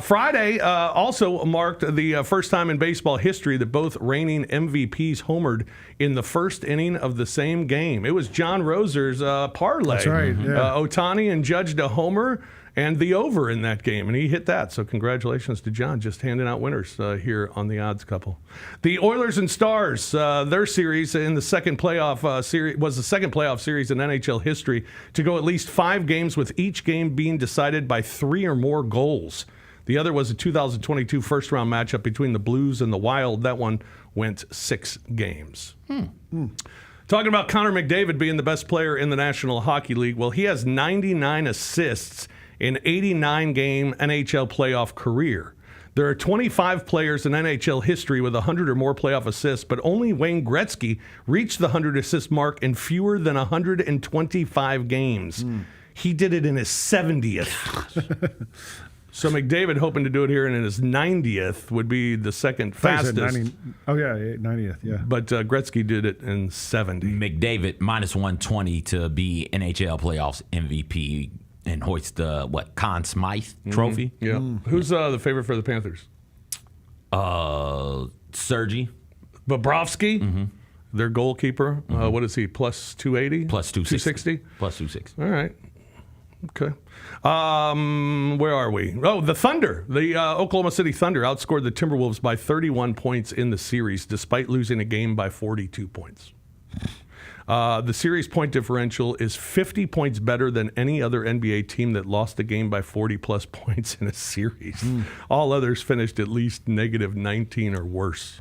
Friday also marked the first time in baseball history that both reigning MVPs homered in the first inning of the same game. It was John Roser's parlay. That's right, yeah. Ohtani and judged a homer and the over in that game, and he hit that. So congratulations to John, just handing out winners here on the Odds Couple. The Oilers and Stars, their series in the second playoff series was the second playoff series in NHL history to go at least 5 games, with each game being decided by 3 or more goals. The other was a 2022 first-round matchup between the Blues and the Wild. That one went 6 games. Talking about Connor McDavid being the best player in the National Hockey League, well, he has 99 assists in 89-game NHL playoff career. There are 25 players in NHL history with 100 or more playoff assists, but only Wayne Gretzky reached the 100-assist mark in fewer than 125 games. He did it in his 70th. So McDavid, hoping to do it here in his 90th, would be the second fastest. 90th, yeah. But Gretzky did it in 70. McDavid, minus 120 to be NHL playoffs MVP and hoist the, Conn Smythe trophy. Yeah. Who's the favorite for the Panthers? Sergei Bobrovsky, their goalkeeper. What is he, plus 280? Plus 260. 260? Plus 260. All right. Okay. Where are we? Oh, the Thunder. The Oklahoma City Thunder outscored the Timberwolves by 31 points in the series, despite losing a game by 42 points. The series point differential is 50 points better than any other NBA team that lost a game by 40-plus points in a series. All others finished at least negative 19 or worse.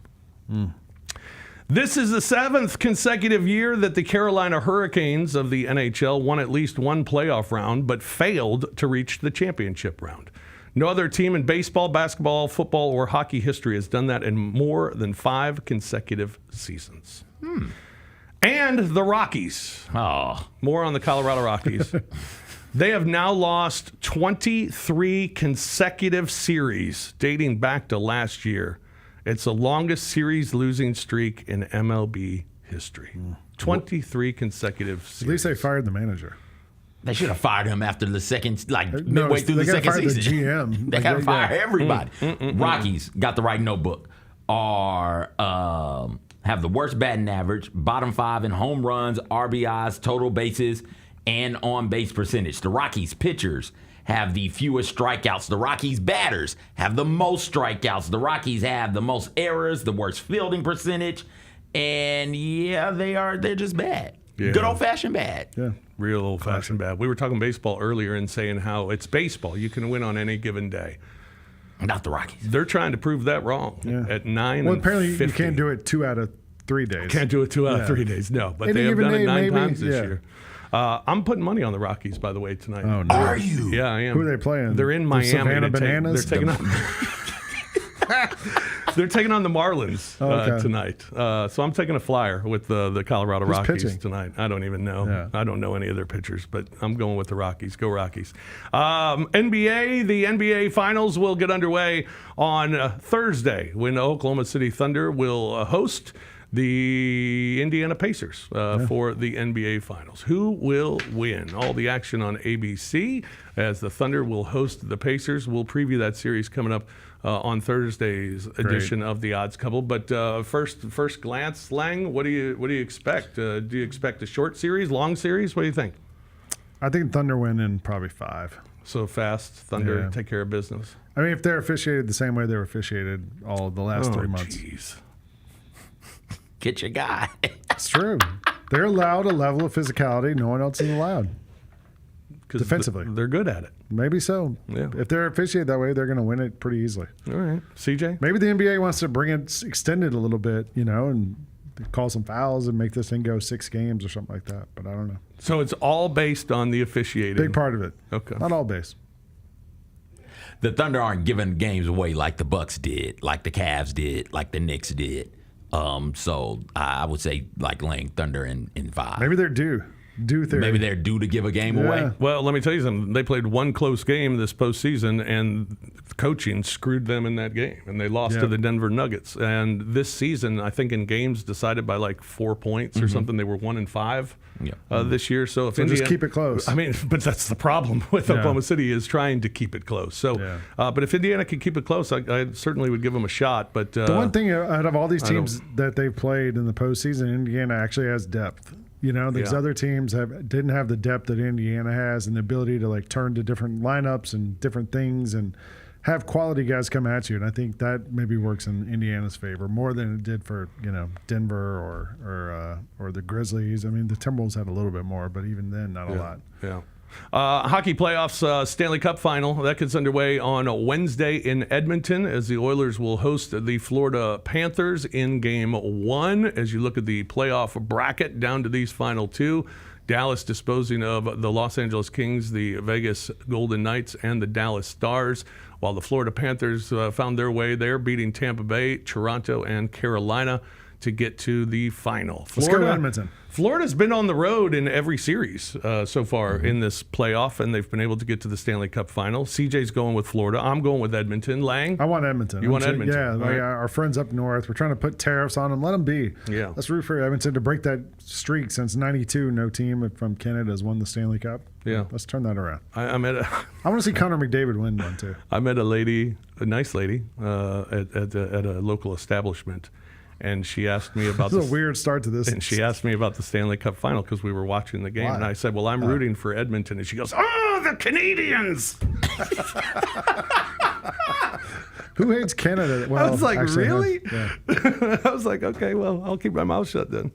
This is the 7th consecutive year that the Carolina Hurricanes of the NHL won at least one playoff round, but failed to reach the championship round. No other team in baseball, basketball, football, or hockey history has done that in more than 5 consecutive seasons. And the Rockies. More on the Colorado Rockies. They have now lost 23 consecutive series dating back to last year. It's the longest series losing streak in MLB history. 23 consecutive series. At least they fired the manager. They should have fired him after the second, midway through the second season. The GM. They got to fire everybody. Rockies got the right notebook. Have the worst batting average, bottom 5 in home runs, RBIs, total bases, and on base percentage. The Rockies pitchers have the fewest strikeouts. The Rockies batters have the most strikeouts. The Rockies have the most errors, the worst fielding percentage, and they're just bad. Yeah. Good old-fashioned bad. Yeah. Real old-fashioned bad. We were talking baseball earlier and saying how it's baseball. You can win on any given day. Not the Rockies. They're trying to prove that wrong at 9 Well, and apparently 50. you can't do it 2 out of 3 days. Can't do it 2 out of 3 days, no. But Any they have given done it day, 9 maybe, times this yeah. year. I'm putting money on the Rockies, by the way, tonight. Oh, no. Are you? Yeah, I am. Who are they playing? They're in The Miami. Savannah Bananas? They're taking on. They're taking on the Marlins Okay. tonight. So I'm taking a flyer with the Colorado Who's Rockies pitching? tonight. I don't even know. Yeah. I don't know any of their pitchers, but I'm going with the Rockies. Go Rockies. NBA, the NBA Finals will get underway on Thursday when Oklahoma City Thunder will host the Indiana Pacers for the NBA Finals. Who will win? All the action on ABC as the Thunder will host the Pacers. We'll preview that series coming up on Thursday's edition of the Odds Couple. But first glance, Lang, what do you expect? Do you expect a short series, long series? What do you think? I think Thunder win in probably 5. So fast, Thunder Yeah. take care of business. I mean, if they're officiated the same way they were officiated all the last 3 months. Geez. Get your guy. It's true. They're allowed a level of physicality no one else is allowed. Defensively. They're good at it. Maybe so. Yeah. If they're officiated that way, they're going to win it pretty easily. All right. CJ? Maybe the NBA wants to bring it, extend it a little bit, and call some fouls and make this thing go 6 games or something like that. But I don't know. So it's all based on the officiating. Big part of it. Okay. Not all based. The Thunder aren't giving games away like the Bucks did, like the Cavs did, like the Knicks did. So I would say like Lang, Thunder in 5. Maybe they're due. Due theory. Maybe they're due to give a game away. Well, let me tell you something. They played one close game this postseason, and coaching screwed them in that game, and they lost to the Denver Nuggets. And this season, I think in games decided by like 4 points or something, they were 1-5 this year. So if So Indiana, just keep it close. I mean, but that's the problem with Oklahoma City is trying to keep it close. So, but if Indiana can keep it close, I certainly would give them a shot. But the one thing out of all these teams that they've played in the postseason, Indiana actually has depth. These other teams didn't have the depth that Indiana has and the ability to turn to different lineups and different things and have quality guys come at you. And I think that maybe works in Indiana's favor more than it did for Denver or the Grizzlies. I mean, the Timberwolves had a little bit more, but even then, not a lot. Yeah. Hockey playoffs Stanley Cup final that gets underway on Wednesday in Edmonton as the Oilers will host the Florida Panthers in game 1. As you look at the playoff bracket down to these final 2, Dallas disposing of the Los Angeles Kings, the Vegas Golden Knights, and the Dallas Stars, while the Florida Panthers found their way there, beating Tampa Bay, Toronto, and Carolina to get to the final. Let's go to Edmonton. Florida's been on the road in every series so far in this playoff, and they've been able to get to the Stanley Cup final. CJ's going with Florida. I'm going with Edmonton. Lang? I want Edmonton. You want Edmonton? Yeah, All right. our friends up north. We're trying to put tariffs on them. Let them be. Yeah. Let's root for Edmonton to break that streak. Since '92, no team from Canada has won the Stanley Cup. Yeah. Let's turn that around. I met I want to see Connor McDavid win one too. I met a nice lady, at a local establishment. And she asked me about This is a weird start to this. And she asked me about the Stanley Cup final because we were watching the game. Why? And I said, well, I'm rooting for Edmonton. And she goes, oh, the Canadians. Who hates Canada? Well, I was like, actually, really? yeah. I was like, okay, well, I'll keep my mouth shut then.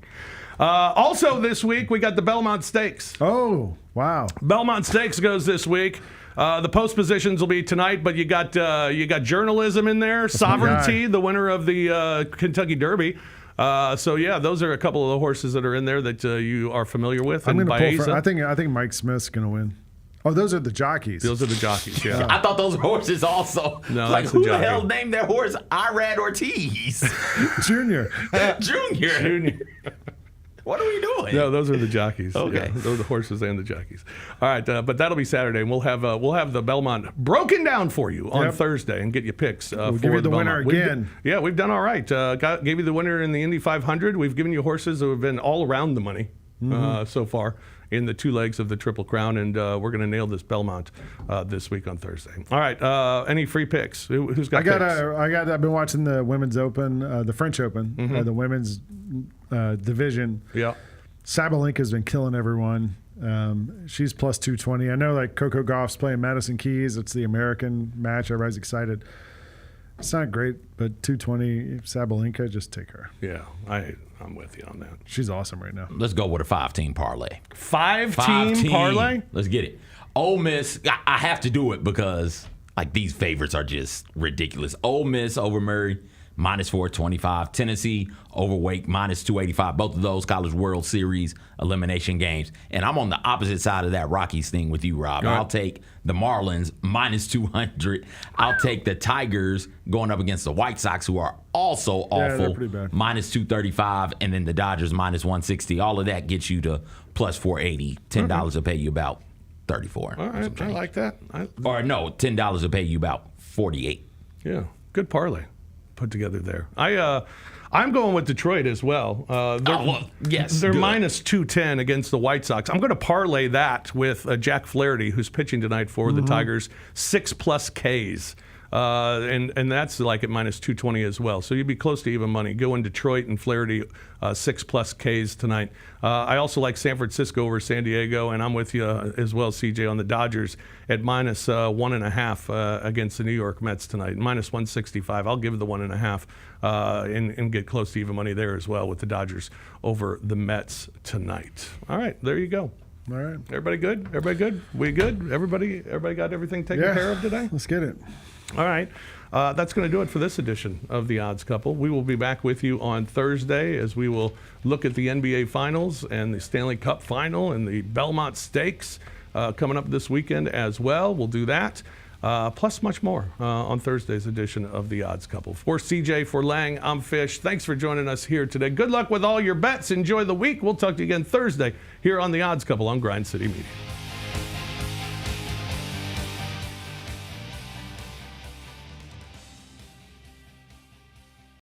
Also this week, we got the Belmont Stakes. Oh, wow. Belmont Stakes goes this week. The post positions will be tonight, but you got journalism in there. Sovereignty, the winner of the Kentucky Derby, So yeah, those are a couple of the horses that are in there that you are familiar with. I'm And going to pull Baeza, for. I think Mike Smith's going to win. Oh, those are the jockeys. Those are the jockeys. Yeah. I thought those horses also. No, like that's who a the jockey. hell named their horse Irad Ortiz? Junior. Junior. What are we doing? No, those are the jockeys. Okay. Yeah, those are the horses and the jockeys. All right, but that'll be Saturday, and we'll have the Belmont broken down for you on Thursday and get you picks. We'll for give you the winner Belmont. again. We've done all right. Gave you the winner in the Indy 500. We've given you horses who have been all around the money so far in the 2 legs of the Triple Crown, and we're going to nail this Belmont this week on Thursday. All right, any free picks? Who's got picks? I've been watching the Women's Open, the French Open, the women's division. Yeah. Sabalenka's been killing everyone. She's plus 220. I know like Coco Gauff's playing Madison Keys. It's the American match. Everybody's excited. It's not great, but 220 Sabalenka, just take her. Yeah, I'm with you on that. She's awesome right now. Let's go with a 5-team parlay. 5-team parlay? Let's get it. Ole Miss, I have to do it because like these favorites are just ridiculous. Ole Miss over Murray, minus 425. Tennessee over Wake, minus 285. Both of those College World Series elimination games. And I'm on the opposite side of that Rockies thing with you, Rob. I'll take the Marlins, minus 200. I'll take the Tigers going up against the White Sox, who are also awful, they're pretty bad. minus 235. And then the Dodgers, minus 160. All of that gets you to plus 480. $10 will pay you about 34. All right, I like that. Or no, $10 will pay you about 48. Yeah, good parlay put together there. I'm going with Detroit as well. They're good. minus 210 against the White Sox. I'm going to parlay that with Jack Flaherty, who's pitching tonight for the Tigers, 6+ Ks. And that's like at minus 220 as well. So you'd be close to even money. Go in Detroit and Flaherty, 6+ Ks tonight. I also like San Francisco over San Diego, and I'm with you as well, CJ, on the Dodgers at minus 1.5 against the New York Mets tonight, minus 165. I'll give the 1.5 and get close to even money there as well with the Dodgers over the Mets tonight. All right, there you go. All right. Everybody good? Everybody good? We good? Everybody got everything taken care of today? Let's get it. All right. That's going to do it for this edition of The Odds Couple. We will be back with you on Thursday as we will look at the NBA Finals and the Stanley Cup Final and the Belmont Stakes coming up this weekend as well. We'll do that. Plus much more on Thursday's edition of The Odds Couple. For CJ, for Lang, I'm Fish. Thanks for joining us here today. Good luck with all your bets. Enjoy the week. We'll talk to you again Thursday here on The Odds Couple on Grind City Media.